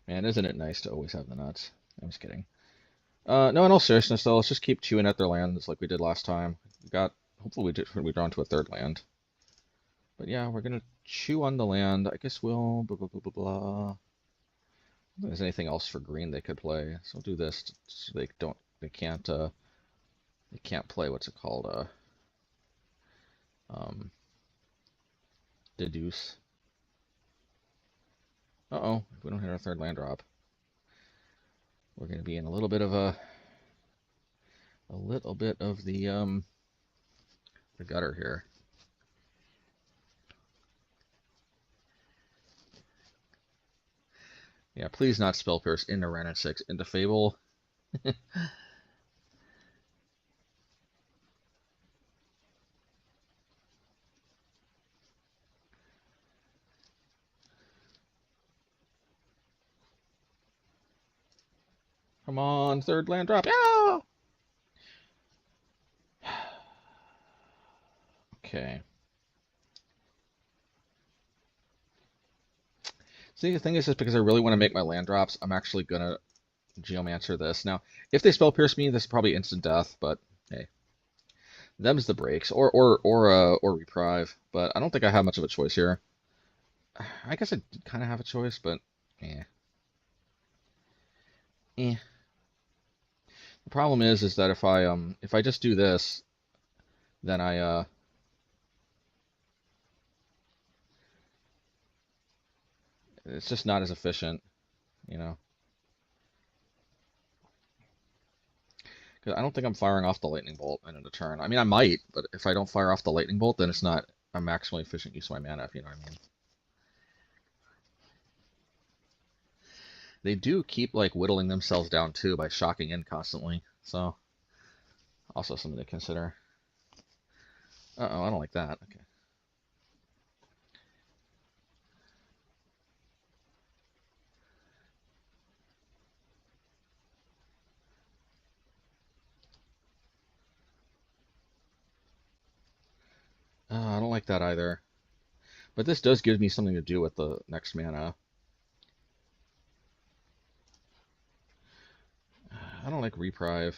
Man, isn't it nice to always have the nuts? I'm just kidding. No, in all seriousness, though, let's just keep chewing at their lands like we did last time. We got, hopefully we draw into a third land. But yeah, we're gonna chew on the land. I guess we'll blah blah blah blah blah. If there's anything else for green they could play, so we'll do this so they can't play what's it called, deduce. Uh-oh, if we don't hit our third land drop, we're gonna be in a little bit of the gutter here. Yeah, please not Spell Pierce into Ren and 6 into Fable. Come on, third land drop. Yeah! Okay. See, the thing is because I really want to make my land drops, I'm actually gonna Geomancer this. Now, if they Spell Pierce me, this is probably instant death, but hey. Them's the breaks. Or Reprieve. But I don't think I have much of a choice here. I guess I kind of have a choice, but eh. Eh. The problem is that if I just do this, then it's just not as efficient, you know. Because I don't think I'm firing off the lightning bolt in a turn. I mean, I might, but if I don't fire off the lightning bolt, then it's not a maximally efficient use of my mana, if you know what I mean. They do keep like whittling themselves down too by shocking in constantly, so also something to consider. Uh-oh, I don't like that. Okay. I don't like that either. But this does give me something to do with the next mana. I don't like Reprieve.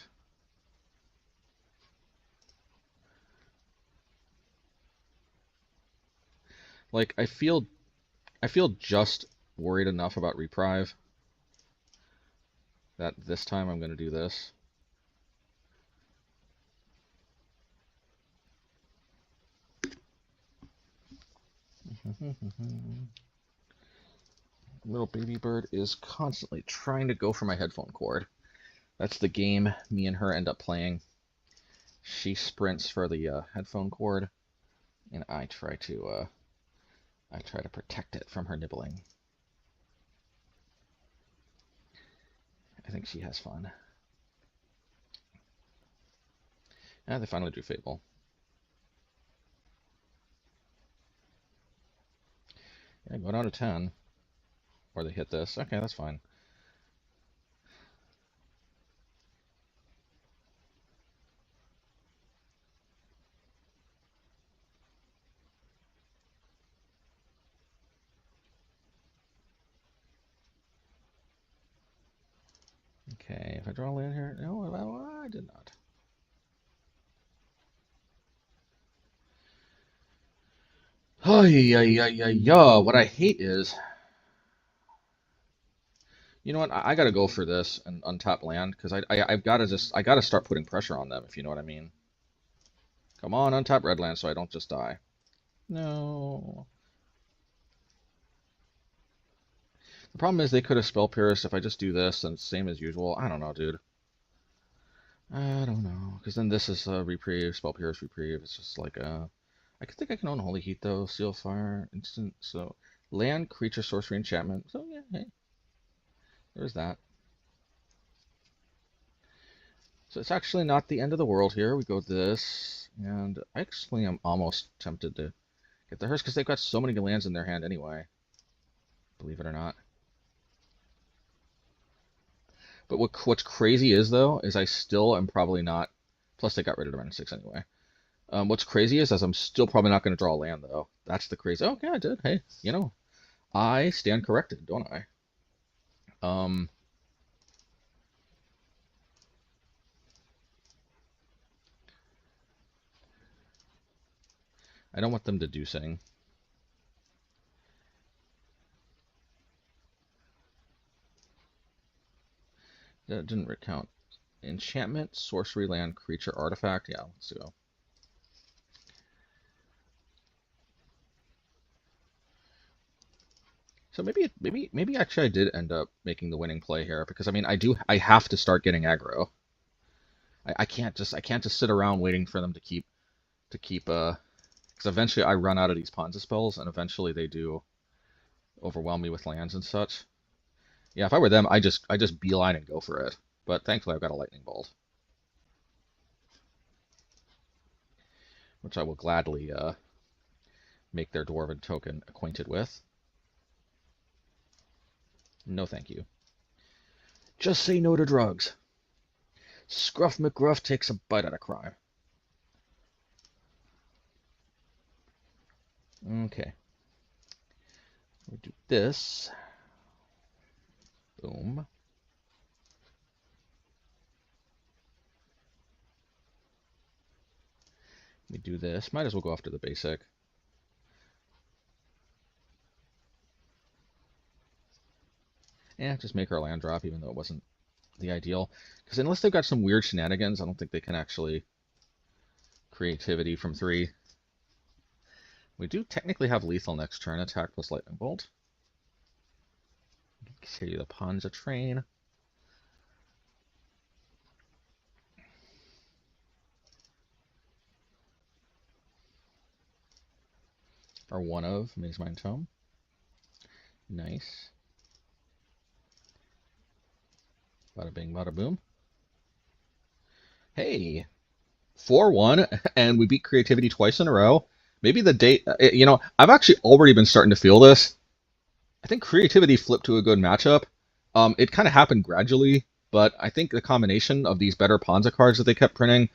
Like, I feel just worried enough about Reprieve that this time I'm going to do this. Little baby bird is constantly trying to go for my headphone cord. That's the game me and her end up playing. She sprints for the headphone cord, and I try to protect it from her nibbling. I think she has fun. And they finally drew Fable. Yeah, go down to 10. Or they hit this. Okay, that's fine. Okay, if I draw a land here, no, I did not. Oh, yeah. What I hate is, you know what? I gotta go for this and untap land because I've gotta start putting pressure on them, if you know what I mean. Come on, untap red land so I don't just die. No. The problem is they could have Spell Pierced. If I just do this, then it's same as usual. I don't know, dude. I don't know. Because then this is Reprieve, Spell Pierce, Reprieve. It's just like, I think I can Unholy Heat, though. Seal Fire, Instant. So, land, creature, sorcery, enchantment. So, yeah, hey. There's that. So, it's actually not the end of the world here. We go this. And I actually am almost tempted to get the Hearse because they've got so many lands in their hand anyway. Believe it or not. But what's crazy is, though, is I still am probably not... Plus, they got rid of the Rent 6 anyway. What's crazy is I'm still probably not going to draw land, though. That's the crazy... Oh, yeah, I did. Hey, you know, I stand corrected, don't I? I don't want them deducing. That didn't recount. Enchantment, sorcery, land, creature, artifact. Yeah, let's go. So maybe actually I did end up making the winning play here because I mean I have to start getting aggro. I can't just sit around waiting for them to keep because eventually I run out of these Ponza spells and eventually they do overwhelm me with lands and such. Yeah, if I were them, I just beeline and go for it. But thankfully I've got a lightning bolt, which I will gladly make their dwarven token acquainted with. No, thank you. Just say no to drugs. Scruff McGruff takes a bite out of crime. Okay. We do this. Boom. We do this. Might as well go after the basic. Yeah, just make our land drop, even though it wasn't the ideal. Because unless they've got some weird shenanigans, I don't think they can actually creativity from 3. We do technically have lethal next turn, attack plus lightning bolt. Continue the Ponza train. Or one of Mazemind Tome. Nice. Bada bing, bada boom. Hey, 4-1, and we beat creativity twice in a row. Maybe the date, you know, I've actually already been starting to feel this. I think creativity flipped to a good matchup. It kind of happened gradually, but I think the combination of these better Ponza cards that they kept printing,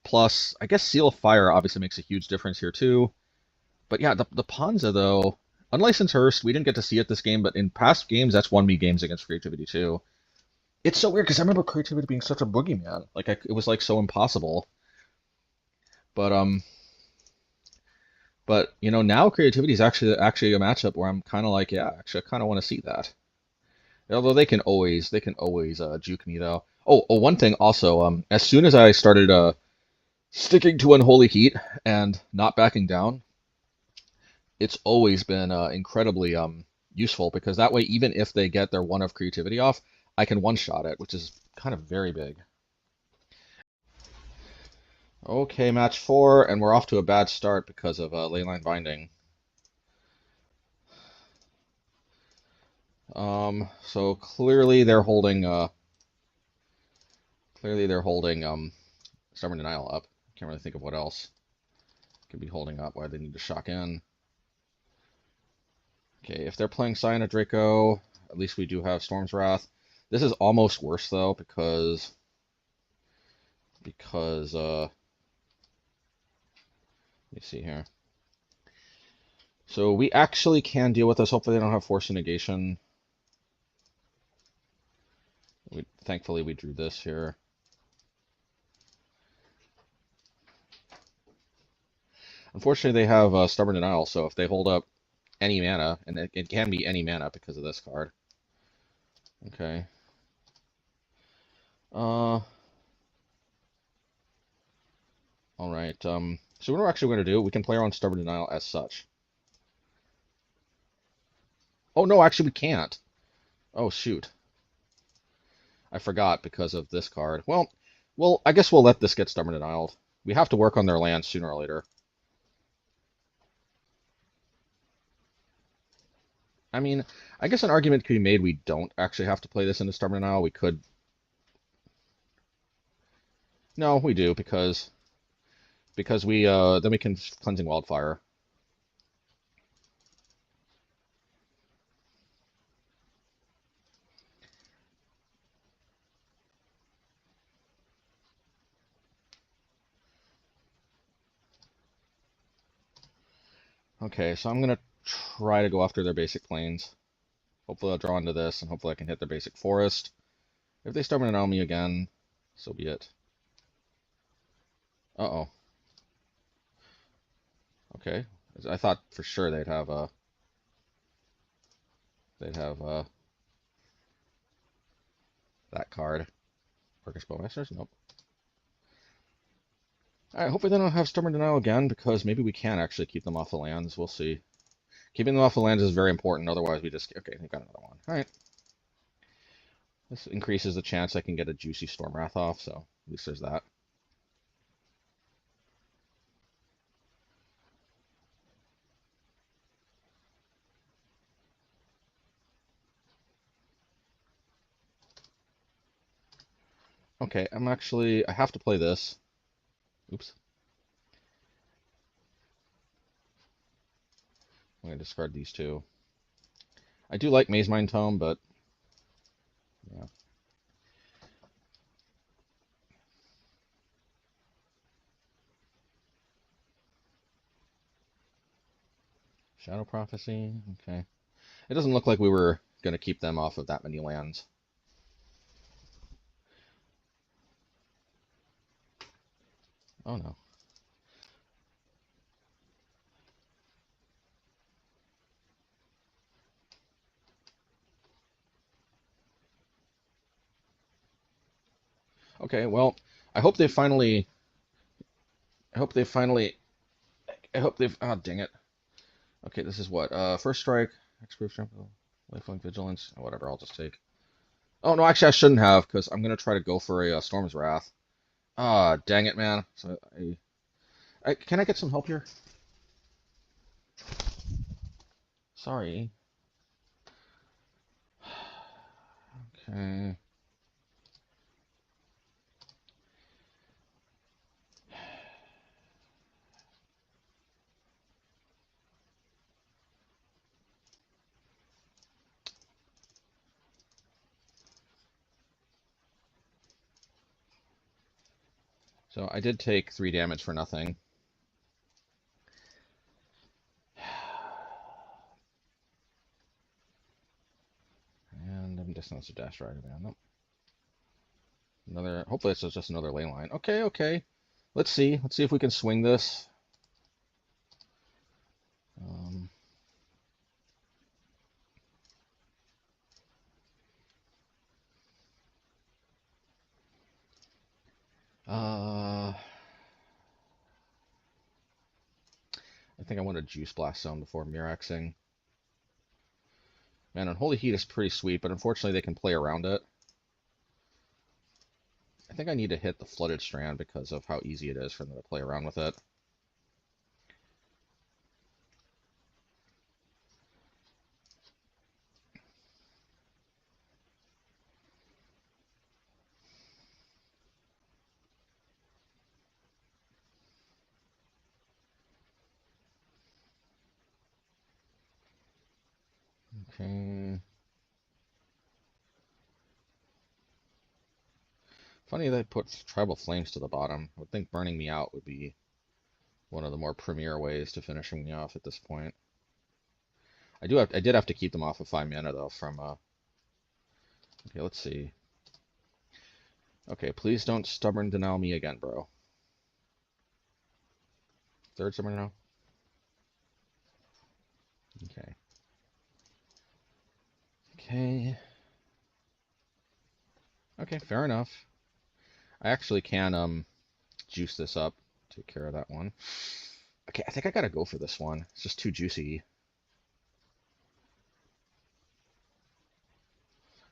plus I guess Seal of Fire obviously makes a huge difference here too. But yeah, the Ponza though, Unlicensed Hearst, we didn't get to see it this game, but in past games that's won me games against creativity too. It's so weird because I remember creativity being such a boogeyman. Like it was like so impossible. But you know now creativity is actually a matchup where I'm kind of like, yeah, actually I kind of want to see that. Although they can always juke me though. Oh, one thing also, as soon as I started sticking to Unholy Heat and not backing down, it's always been incredibly useful because that way even if they get their one of creativity off, I can one-shot it, which is kind of very big. Okay, match 4, and we're off to a bad start because of Leyline Binding. So clearly they're holding Stubborn Denial up. Can't really think of what else could be holding up. Why they need to shock in. Okay, if they're playing Scion of Draco, at least we do have Storm's Wrath. This is almost worse though because let me see here. So we actually can deal with this. Hopefully they don't have Force of Negation. Thankfully we drew this here. Unfortunately they have Stubborn Denial, so if they hold up any mana, and it can be any mana because of this card. Okay. Alright, so what we're actually going to do, we can play our own Stubborn Denial as such. Oh no, actually we can't. Oh shoot. I forgot because of this card. Well, I guess we'll let this get Stubborn Denialed. We have to work on their land sooner or later. I mean, I guess an argument could be made we don't actually have to play this into Stubborn Denial. We could... No, we do, because we then we can Cleansing Wildfire. Okay, so I'm gonna try to go after their basic plains. Hopefully I'll draw into this, and hopefully I can hit their basic forest. If they stubborn and me again, so be it. Uh-oh. Okay. I thought for sure they'd have that card. Orcish Bowmasters? Nope. Alright, hopefully they don't have Stubborn Denial again, because maybe we can actually keep them off the lands. We'll see. Keeping them off the lands is very important, otherwise we just... Okay, we've got another one. Alright. This increases the chance I can get a juicy Stormwrath off, so at least there's that. Okay, I have to play this. Oops. I'm going to discard these two. I do like Mazemind Tome, but yeah. Shadow Prophecy, okay. It doesn't look like we were going to keep them off of that many lands. Oh no. Okay, well, I hope they've... Oh, dang it. Okay, this is what? First strike, Hexproof, Lifelink Vigilance, whatever, I'll just take. Oh, no, actually I shouldn't have, because I'm going to try to go for a Storm's Wrath. Ah, dang it, man. So can I get some help here? Sorry. Okay. So I did take 3 damage for nothing. And I'm just not a dash right now. Nope. Hopefully it's just another ley line. Okay, okay. Let's see. Let's see if we can swing this. I think I want a Juice Blast Zone before Mirrexing. Man, Unholy Heat is pretty sweet, but unfortunately they can play around it. I think I need to hit the Flooded Strand because of how easy it is for them to play around with it. Okay. Funny they put Tribal Flames to the bottom. I would think burning me out would be one of the more premier ways to finishing me off at this point. I did have to keep them off of 5 mana though from okay, let's see. Okay, please don't Stubborn Denial me again, bro. Third Stubborn Denial? Okay. Okay. Okay, fair enough. I actually can juice this up, take care of that one. Okay, I think I gotta go for this one. It's just too juicy.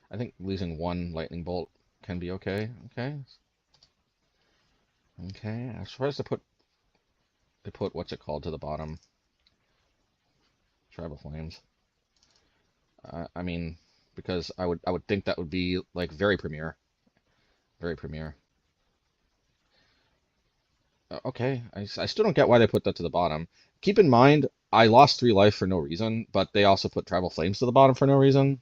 I think losing 1 Lightning Bolt can be okay. Okay. Okay, I'm surprised they put what's it called to the bottom. Tribal Flames. I mean, because I would think that would be like very premier. Very premier. Okay, I still don't get why they put that to the bottom. Keep in mind, I lost 3 life for no reason, but they also put Tribal Flames to the bottom for no reason.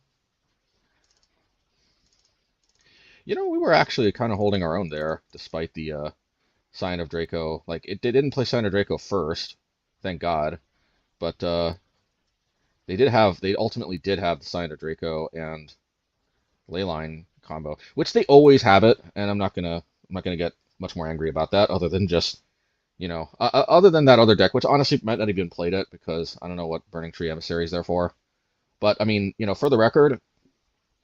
You know, we were actually kind of holding our own there, despite the Sign of Draco. Like, they didn't play Sign of Draco first, thank God. but they ultimately did have the Sign of Draco and Leyline combo, which they always have it, and I'm not gonna get much more angry about that, other than just, other than that other deck, which honestly might not even played it because I don't know what Burning Tree Emissary is there for. But I mean, for the record,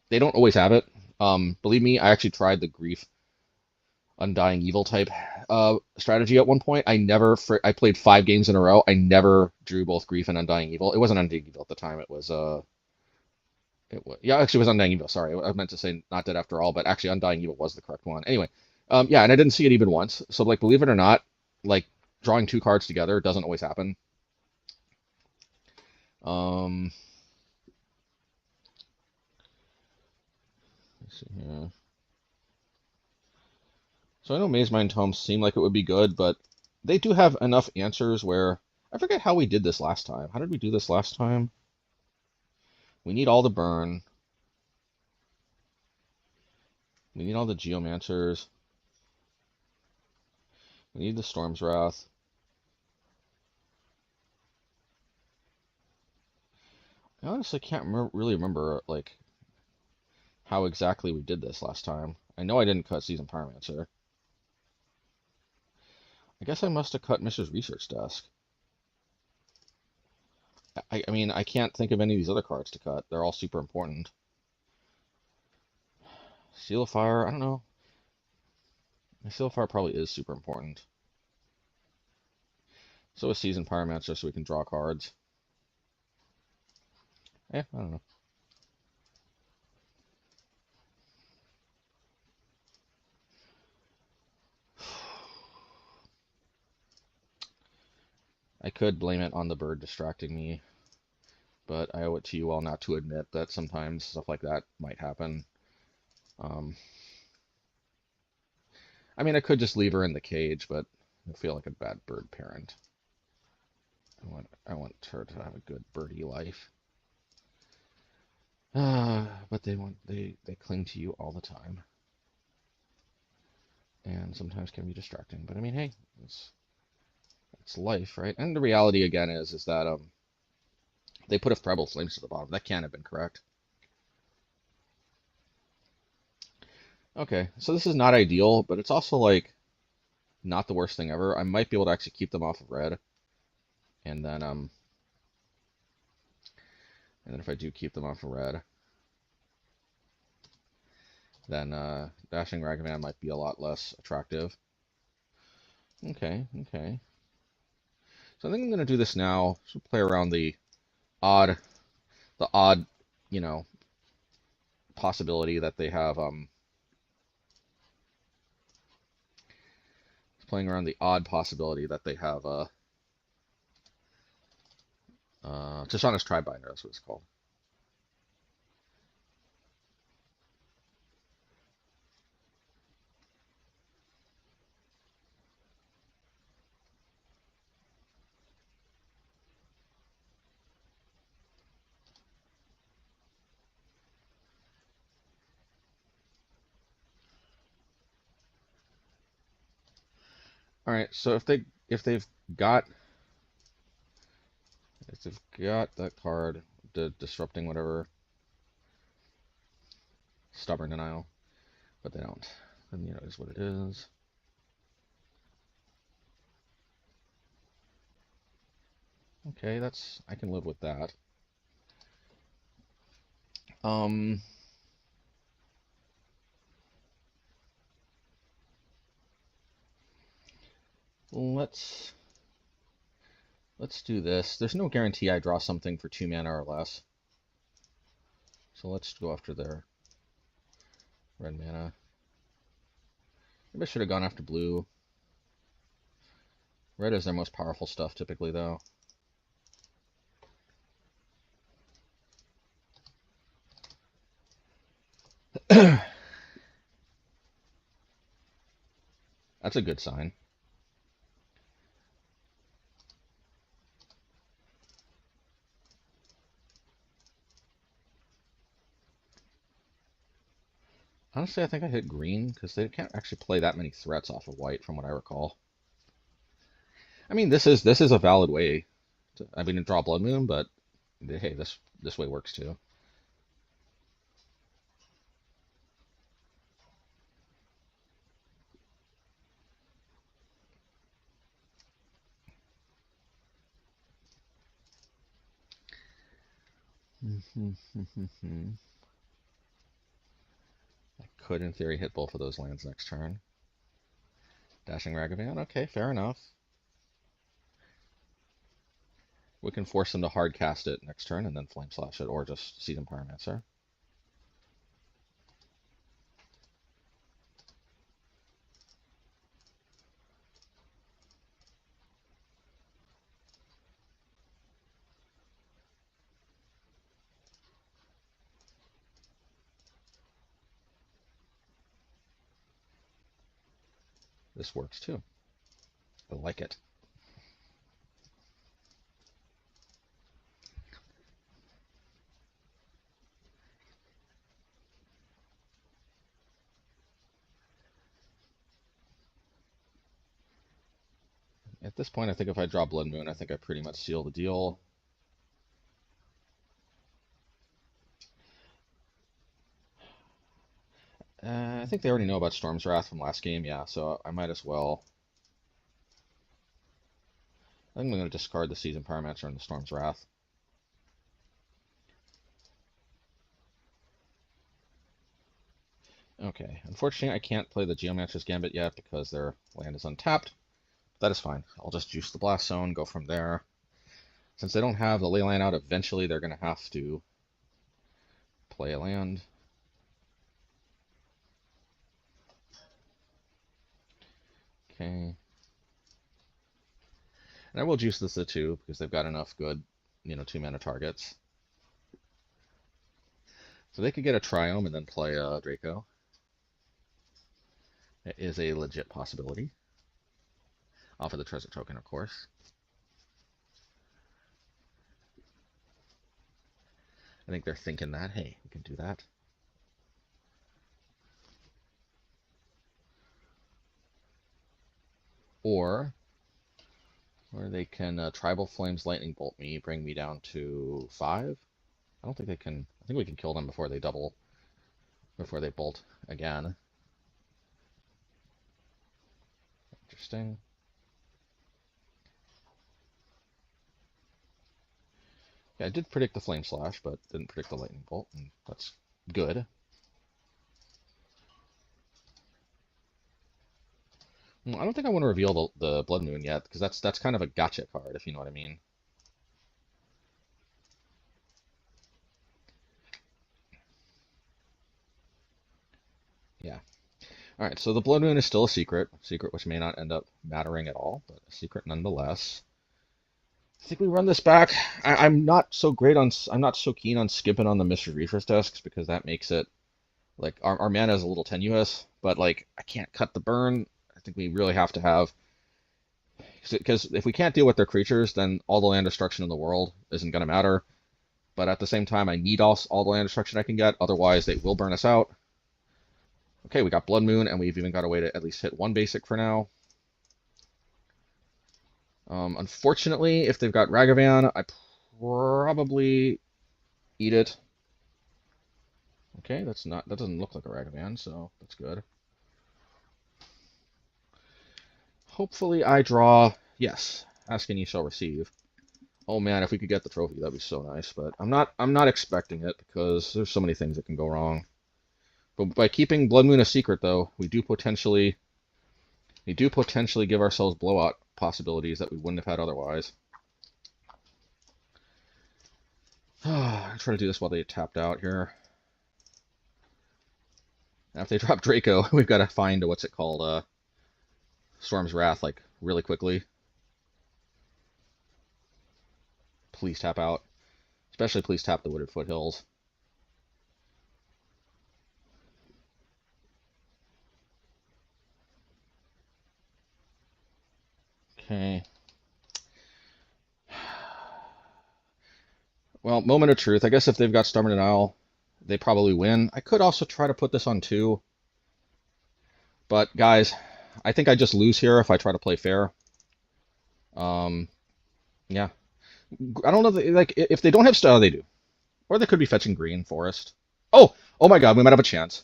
they don't always have it. Believe me, I actually tried the Grief Undying Evil type strategy at one point. I played 5 games in a row. I never drew both Grief and Undying Evil. It wasn't Undying Evil at the time. Yeah, actually it was Undying Evil. Sorry, I meant to say Not Dead After All, but actually Undying Evil was the correct one. Anyway, yeah, and I didn't see it even once. So like, believe it or not, like drawing 2 cards together doesn't always happen. Let's see here. So I know Mazemind Tome seemed like it would be good, but they do have enough answers where I forget how we did this last time. How did we do this last time? We need all the burn. We need all the Geomancers. We need the Storm's Wrath. I honestly can't really remember like how exactly we did this last time. I know I didn't cut Seasoned Pyromancer. I guess I must have cut Mishra's Research Desk. I mean, I can't think of any of these other cards to cut. They're all super important. Seal of Fire, I don't know. Seal of Fire probably is super important. So is Seasoned Pyromancer, so we can draw cards. I don't know. I could blame it on the bird distracting me, but I owe it to you all not to admit that sometimes stuff like that might happen. I mean, I could just leave her in the cage, but I feel like a bad bird parent. I want her to have a good birdie life. But they cling to you all the time, and sometimes can be distracting. But I mean, hey, it's life, right? And the reality again is that they put a Threbble Flames to the bottom. That can't have been correct. Okay, so this is not ideal, but it's also like not the worst thing ever. I might be able to actually keep them off of red, and then if I do keep them off of red, then Dashing Ragavan might be a lot less attractive. Okay. So I think I'm gonna do this now. So play around the odd, possibility that they have playing around the odd possibility that they have Tishana's Tribinder, that's what it's called. All right, so if they've got that card, the disrupting whatever, Stubborn Denial, but they don't, then it is what it is. Okay, I can live with that. Let's do this. There's no guarantee I draw something for 2 mana or less. So let's go after their red mana. Maybe I should have gone after blue. Red is their most powerful stuff typically, though. That's a good sign. Honestly, I think I hit green because they can't actually play that many threats off of white, from what I recall. I mean, this is a valid way I mean, draw Blood Moon, but hey, this way works too. I could, in theory, hit both of those lands next turn. Dashing Ragavan, okay, fair enough. We can force them to hard cast it next turn and then Flame Slash it, or just Seasoned Pyromancer. This works too. I like it. At this point, I think if I draw Blood Moon, I think I pretty much seal the deal. I think they already know about Storm's Wrath from last game, yeah, so I might as well. I think I'm going to discard the Seasoned Pyromancer and the Storm's Wrath. Okay, unfortunately I can't play the Geomancer's Gambit yet because their land is untapped. That is fine. I'll just juice the Blast Zone, go from there. Since they don't have the Leyline out, eventually they're going to have to play a land. Okay. And I will juice this too, because they've got enough good, 2-mana targets. So they could get a Triome and then play Draco. It is a legit possibility. Off of the treasure token, of course. I think they're thinking that, hey, we can do that. Or they can Tribal Flames Lightning Bolt me, bring me down to 5. I don't think they can. I think we can kill them before they bolt again. Interesting. Yeah, I did predict the Flame Slash, but didn't predict the Lightning Bolt, and that's good. I don't think I want to reveal the Blood Moon yet, because that's kind of a gotcha card, if you know what I mean. Yeah. Alright, so the Blood Moon is still a secret which may not end up mattering at all, but a secret nonetheless. I think we run this back. I'm not so keen on skipping on the Mishra Reefers desks, because that makes it, like, our mana is a little tenuous, but, like, I can't cut the burn. I think we really have to have, because if we can't deal with their creatures, then all the land destruction in the world isn't going to matter. But at the same time, I need all the land destruction I can get, otherwise they will burn us out. Okay, we got Blood Moon, and we've even got a way to at least hit one basic for now. Unfortunately, if they've got Ragavan, I probably eat it. Okay, that doesn't look like a Ragavan, so that's good. Hopefully I draw, yes, ask and you shall receive. Oh man, if we could get the trophy, that'd be so nice, but I'm not expecting it, because there's so many things that can go wrong. But by keeping Blood Moon a secret, though, we do potentially give ourselves blowout possibilities that we wouldn't have had otherwise. I'm trying to do this while they tapped out here. Now, if they drop Draco, we've got to find what's it called, Storm's Wrath, like, really quickly. Please tap out. Especially please tap the Wooded Foothills. Okay. Well, moment of truth. I guess if they've got Stubborn Denial, they probably win. I could also try to put this on 2. But, guys, I think I just lose here if I try to play fair. Yeah. I don't know, like, if they don't have style, they do. Or they could be fetching green forest. Oh! Oh my god, we might have a chance.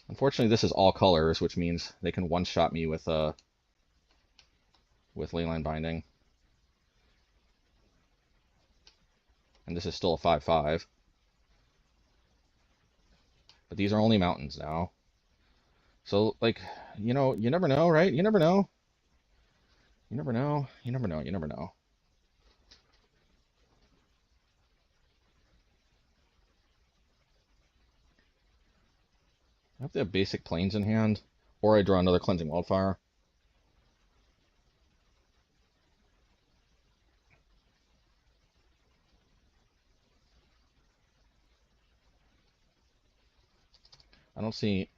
Unfortunately, this is all colors, which means they can one-shot me with Leyline Binding. And this is still a 5/5. But these are only mountains now. So, like, you know, you never know, right? You never know. You never know. You never know. You never know. I have to have basic planes in hand, or I draw another Cleansing Wildfire. I don't see.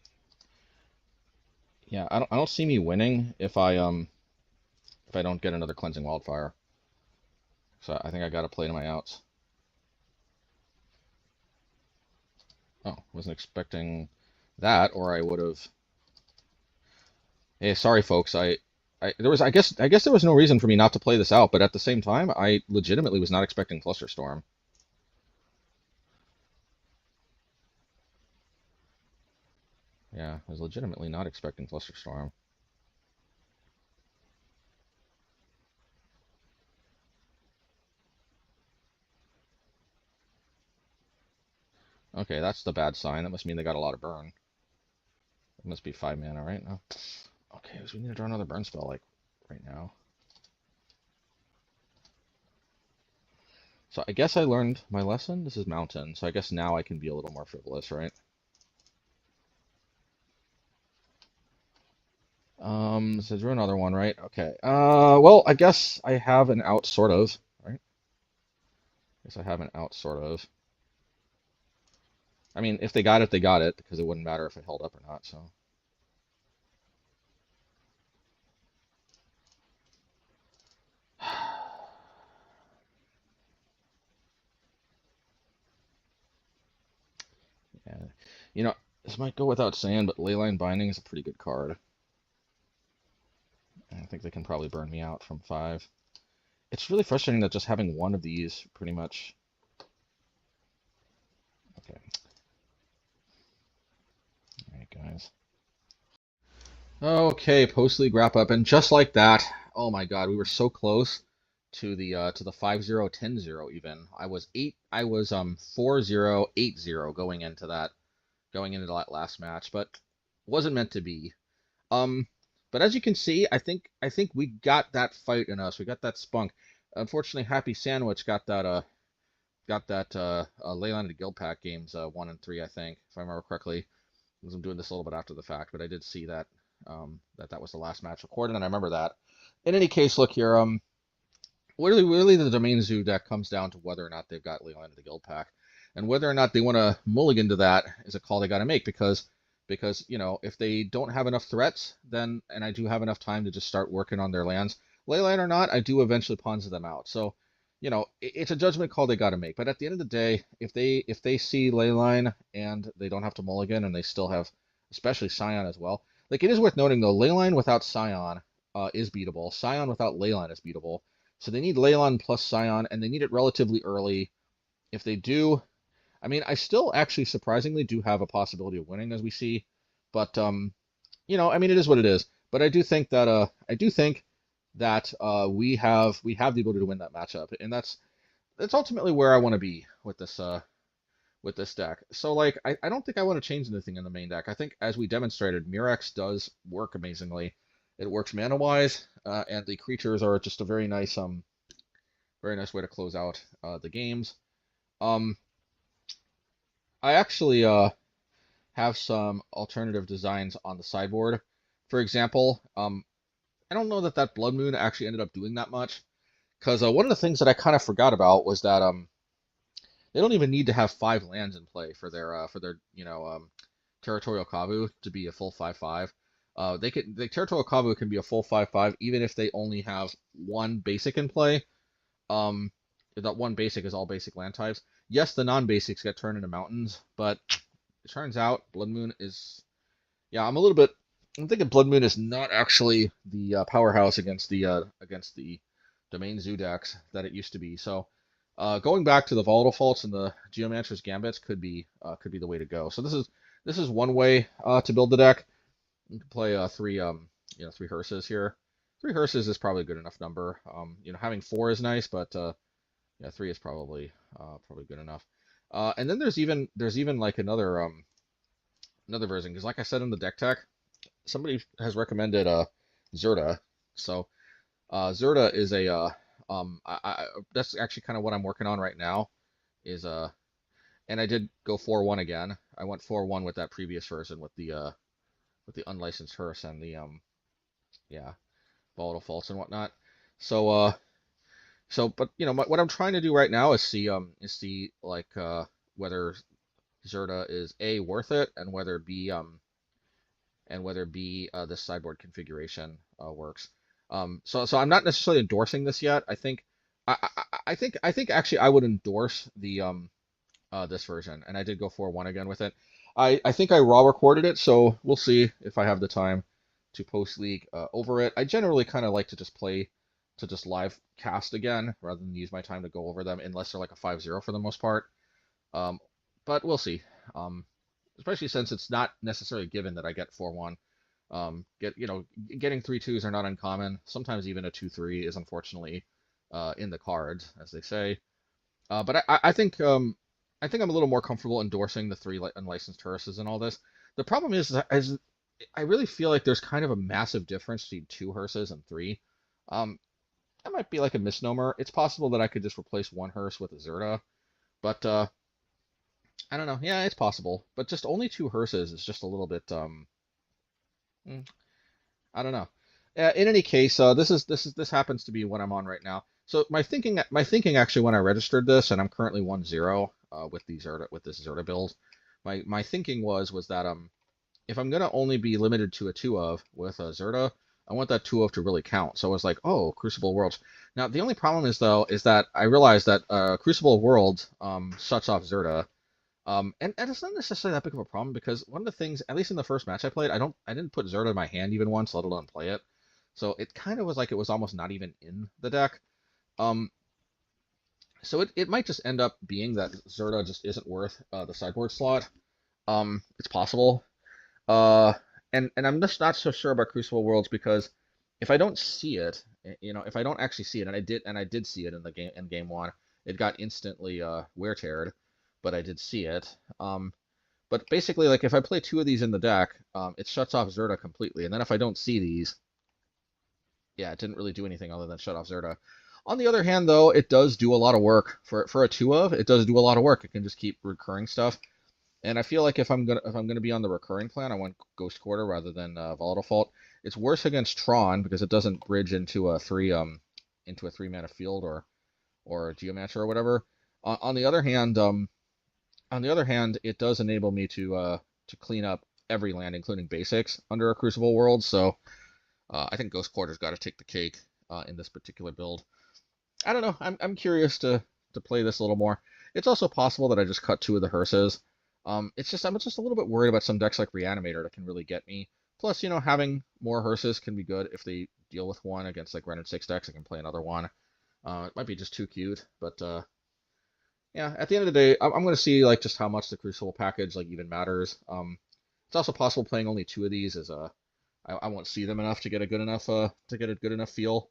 Yeah, I don't see me winning if I don't get another Cleansing Wildfire. So I think I gotta play to my outs. Oh, wasn't expecting that, or I would have. Hey, sorry folks. There was, I guess there was no reason for me not to play this out, but at the same time, I legitimately was not expecting Clusterstorm. Yeah, I was legitimately not expecting Clusterstorm. Okay, that's the bad sign. That must mean they got a lot of burn. It must be 5 mana right now. Okay, so we need to draw another burn spell, like, right now. So I guess I learned my lesson. This is Mountain, so I guess now I can be a little more frivolous, right? So drew another one, right? Okay. Well, I guess I have an out, sort of, right? I guess I have an out, sort of. I mean, if they got it, they got it, because it wouldn't matter if it held up or not, so. Yeah. You know, this might go without saying, but Leyline Binding is a pretty good card. I think they can probably burn me out from 5. It's really frustrating that just having one of these pretty much. Okay. Alright, guys. Okay, post-league wrap-up, and just like that, oh my god, we were so close to the 5-0, 10-0 even. I was 4-0, 8-0 going into that last match, but wasn't meant to be. But as you can see, I think we got that fight in us. We got that spunk. Unfortunately, Happy Sandwich got that Leyline to Guild Pack games 1 and 3, I think, if I remember correctly. Because I'm doing this a little bit after the fact, but I did see that that was the last match recorded, and I remember that. In any case, look here, really the Domain Zoo deck comes down to whether or not they've got Leyline to the Guild Pack, and whether or not they want to mulligan to that is a call they got to make, because you know, if they don't have enough threats, then, and I do have enough time to just start working on their lands, Leyline or not, I do eventually Ponza them out. So, you know, it's a judgment call they got to make. But at the end of the day, if they see Leyline and they don't have to mulligan, and they still have, especially Scion as well. Like, it is worth noting though, Leyline without Scion is beatable. Scion without Leyline is beatable. So they need Leyline plus Scion, and they need it relatively early. If they do, I mean, I still actually surprisingly do have a possibility of winning, as we see, but you know, I mean, it is what it is. But I do think that we have the ability to win that matchup, and that's ultimately where I want to be with this deck. So, like, I don't think I want to change anything in the main deck. I think, as we demonstrated, Mirrex does work amazingly. It works mana wise, and the creatures are just a very nice way to close out the games. I actually have some alternative designs on the sideboard. For example, I don't know that Blood Moon actually ended up doing that much, because one of the things that I kind of forgot about was that they don't even need to have 5 lands in play for their Territorial Kavu to be a full 5/5. The Territorial Kavu can be a full 5/5 even if they only have 1 basic in play. That 1 basic is all basic land types. Yes, the non-basics get turned into mountains, but it turns out Blood Moon is, yeah, I'm a little bit I'm thinking Blood Moon is not actually the powerhouse against the Domain Zoo decks that it used to be. So going back to the Volatile Faults and the Geomancer's Gambits could be the way to go. So this is one way to build the deck. You can play three hearses here. Three hearses is probably a good enough number. Having four is nice, but yeah, three is probably good enough. And then there's even like another version, because like I said in the deck tech, somebody has recommended Zerta. So Zerta is that's actually kind of what I'm working on right now. Is and I did go 4-1 again. I went 4-1 with that previous version with the unlicensed hearse and the yeah, volatile faults and whatnot. So but what I'm trying to do right now is see like whether Zerta is A, worth it, and whether B this sideboard configuration works. So I'm not necessarily endorsing this yet. I think actually I would endorse the this version, and I did go 4-1 again with it. I think I raw recorded it, so we'll see if I have the time to post league over it. I generally kind of like to just live cast again rather than use my time to go over them, unless they're like a 5-0 for the most part. But we'll see. Especially since it's not necessarily given that I get 4-1. Getting 3-2s are not uncommon. Sometimes even a 2-3 is unfortunately in the cards, as they say. But I think I'm a little more comfortable endorsing the three unlicensed hearses and all this. The problem is I really feel like there's kind of a massive difference between 2 hearses and 3. That might be like a misnomer. It's possible that I could just replace 1 hearse with a Zerta, but I don't know. Yeah, it's possible, but just only 2 hearses is just a little bit I don't know. In any case, this happens to be what I'm on right now. So my thinking actually when I registered this, and I'm currently 1-0 with this Zerta build. My thinking was that if I'm gonna only be limited to a 2 of with a Zerta, I want that 2 of to really count. So I was like, oh, Crucible Worlds. Now the only problem is that I realized that Crucible Worlds shuts off Zerta. And it's not necessarily that big of a problem, because one of the things, at least in the first match I played, I didn't put Zerta in my hand even once, let alone play it. So it kind of was like it was almost not even in the deck. So it might just end up being that Zerta just isn't worth the sideboard slot. It's possible. And I'm just not so sure about Crucible Worlds, because if I don't see it, if I don't actually see it, and I did see it in game 1, it got instantly wear teared, but I did see it. But basically, like if I play 2 of these in the deck, it shuts off Zerta completely, and then if I don't see these, yeah, it didn't really do anything other than shut off Zerta. On the other hand, though, it does do a lot of work for a 2 of. It does do a lot of work. It can just keep recurring stuff, and I feel like if I'm gonna be on the recurring plan, I want Ghost Quarter rather than Volatile Fault. It's worse against Tron because it doesn't bridge into a 3 mana field or a Geomancer or whatever. On the other hand, it does enable me to clean up every land, including basics, under a Crucible World. So I think Ghost Quarter's got to take the cake in this particular build. I don't know. I'm curious to play this a little more. It's also possible that I just cut 2 of the hearses. I'm just a little bit worried about some decks like Reanimator that can really get me. Plus, having more hearses can be good if they deal with one against like Rendered 6 decks. I can play another one. It might be just too cute, but yeah. At the end of the day, I'm going to see like just how much the Crucible package like even matters. It's also possible playing only 2 of these is I won't see them enough to get a good enough feel.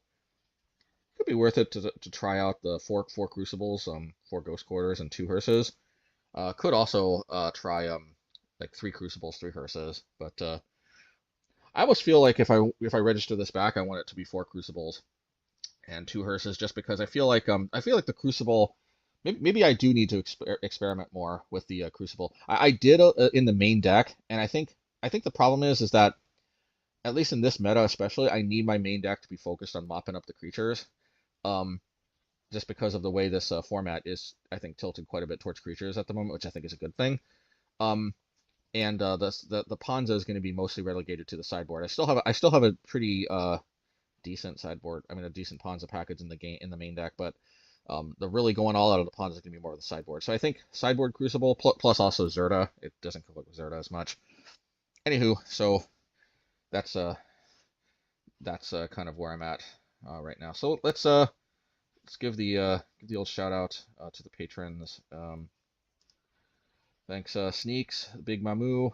Could be worth it to try out the 4 Crucibles, 4 Ghost Quarters, and 2 hearses. Could also try like 3 Crucibles, 3 hearses, but I almost feel like if I register this back, I want it to be 4 Crucibles and 2 hearses, just because I feel like the Crucible. Maybe I do need to experiment more with the Crucible. I did in the main deck, and I think the problem is that at least in this meta especially, I need my main deck to be focused on mopping up the creatures. Just because of the way this format is, I think, tilted quite a bit towards creatures at the moment, which I think is a good thing. And the Ponza is going to be mostly relegated to the sideboard. I still have a pretty decent sideboard. I mean, a decent Ponza package in the main deck, but the really going all out of the Ponza is going to be more of the sideboard. So I think sideboard Crucible plus also Zerta. It doesn't conflict with Zerta as much. Anywho, so that's kind of where I'm at right now. So let's give the old shout out to the patrons. Thanks, Sneaks, Big Mamu,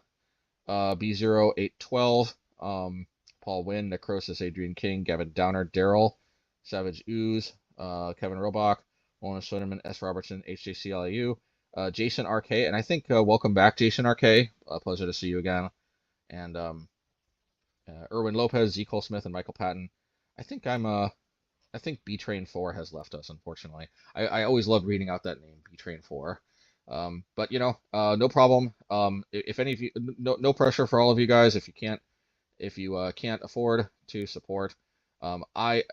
B0812, Paul Wynn, Necrosis, Adrian King, Gavin Downer, Daryl, Savage Ooze, Kevin Robach, Mona Soderman, S. Robertson, HJCLIU, Jason RK, and I think welcome back, Jason RK. Pleasure to see you again. And Erwin Lopez, Z. Cole Smith, and Michael Patton. I think B Train 4 has left us, unfortunately. I always loved reading out that name, B Train 4. But you know, no problem. If any of you, no pressure for all of you guys. If you can't afford to support, I've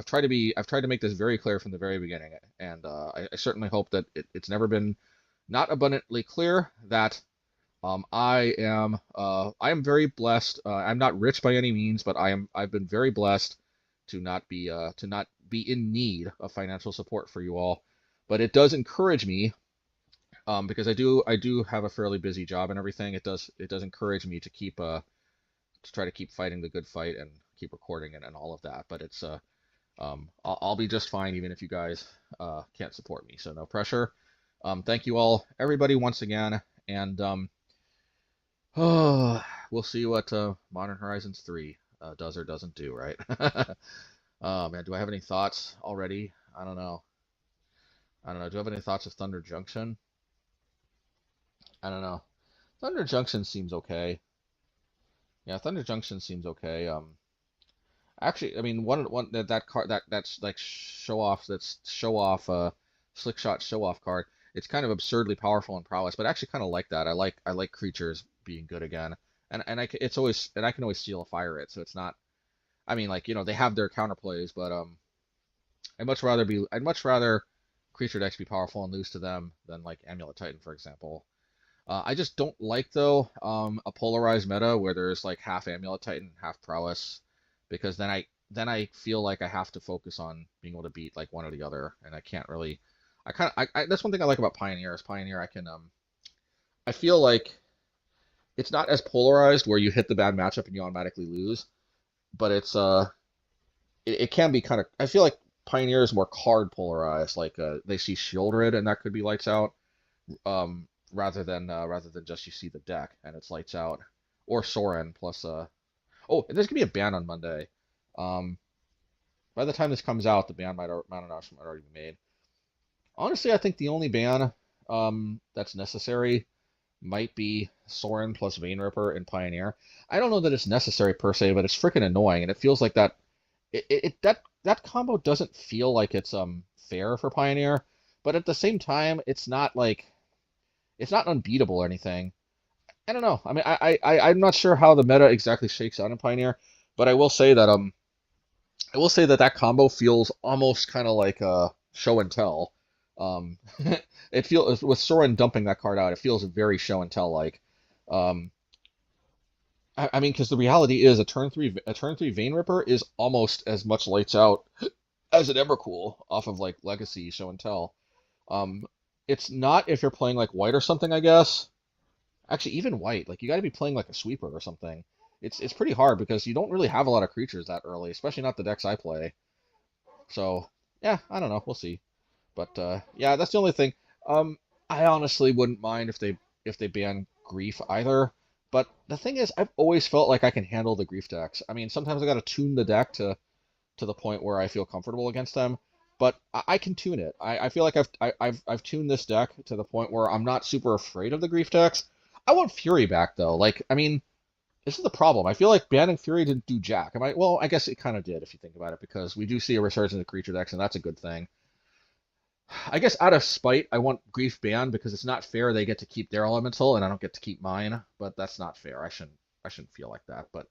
tried to make this very clear from the very beginning, and I certainly hope that it's never been not abundantly clear that I am very blessed. I'm not rich by any means, but I've been very blessed to not be in need of financial support for you all. But it does encourage me, because I do have a fairly busy job and everything. It does encourage me to try to keep fighting the good fight and keep recording and all of that. But it's I'll be just fine even if you guys can't support me. So no pressure. Thank you all, everybody, once again, and we'll see what Modern Horizons 3 does or doesn't do, right? Man, do I have any thoughts already? I don't know. Do I have any thoughts of Thunder Junction? I don't know. Thunder Junction seems okay. Yeah, Thunder Junction seems okay. Actually, I mean, that card that's like show off slick shot show off card. It's kind of absurdly powerful in prowess, but I actually kind of like that. I like creatures being good again, and I can always steal a fire it, so it's not. I mean, like, you know, they have their counterplays, but I'd much rather creature decks be powerful and lose to them than like Amulet Titan, for example. I just don't like, though, a polarized meta where there's like half Amulet Titan, half prowess, because then I feel like I have to focus on being able to beat like one or the other, and I can't really. That's one thing I like about Pioneer. Is Pioneer I feel like it's not as polarized where you hit the bad matchup and you automatically lose, but it can be kind of. I feel like Pioneer is more card polarized. Like they see Shieldred and that could be lights out. Rather than just you see the deck and it's lights out, or Soren plus oh, there's gonna be a ban on Monday. By the time this comes out, the ban might already be made. Honestly, I think the only ban that's necessary might be Soren plus Vein Ripper in Pioneer. I don't know that it's necessary per se, but it's freaking annoying, and it feels like that that combo doesn't feel like it's fair for Pioneer, but at the same time, it's not unbeatable or anything. I don't know. I mean, I'm not sure how the meta exactly shakes out in Pioneer, but I will say that that combo feels almost kind of like show and tell. It feels with Soren dumping that card out, it feels very show and tell like. I mean, because the reality is a turn three Vein Ripper is almost as much lights out as an Emrakul off of like Legacy show and tell. It's not if you're playing like white or something, I guess. Actually, even white, like you got to be playing like a sweeper or something. It's pretty hard because you don't really have a lot of creatures that early, especially not the decks I play. So yeah, I don't know, we'll see. But yeah, that's the only thing. I honestly wouldn't mind if they ban Grief either. But the thing is, I've always felt like I can handle the Grief decks. I mean, sometimes I got to tune the deck to the point where I feel comfortable against them. But I can tune it. I feel like I've tuned this deck to the point where I'm not super afraid of the Grief decks. I want Fury back though. Like, I mean, this is the problem. I feel like banning Fury didn't do jack. Well, I guess it kind of did if you think about it, because we do see a resurgence of creature decks, and that's a good thing. I guess out of spite, I want Grief banned because it's not fair they get to keep their elemental and I don't get to keep mine. But that's not fair. I shouldn't feel like that. But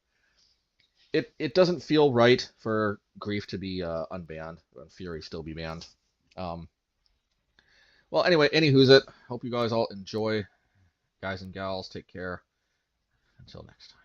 it doesn't feel right for Grief to be unbanned and Fury still be banned. Well, anyway, anywho's it. Hope you guys all enjoy. Guys and gals, take care. Until next time.